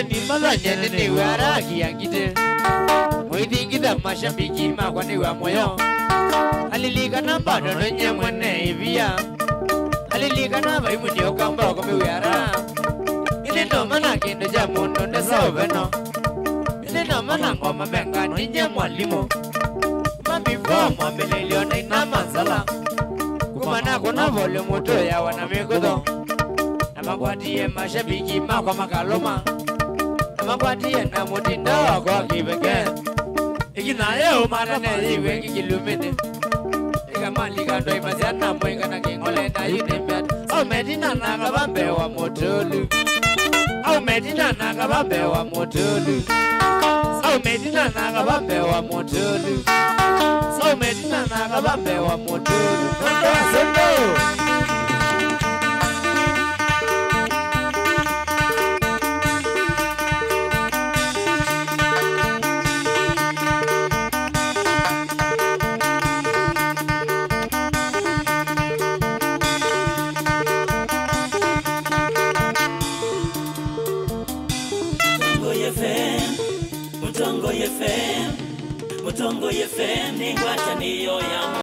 Ni mazanya ni wara kiangite Mwidingida mashabiki makwa ni wa moyo Aliliga na bado nwenye mwene ivia Aliliga na vaimu ni okamba kwa miwara Ili no mana kinde jamuno nesa oveno Ili no mana ngoma menga ninye mwalimu Mami fomo mililio na ina manzala Kumana kuna vole muto ya wanamikudo Na magwatie mashabiki makwa makaloma Makwatiye na mutindo kwa kibeke Ikinaye umarane iwe kikilumine Ikamali kando imasiana mwinga na kingole na yunembeat Au medina na kabambe wa motolu Au medina na kabambe wa motolu Au medina na kabambe wa motolu Au medina na kabambe wa motolu Kondo wa sondo Mutongo FM, ni ngwacha niyo ya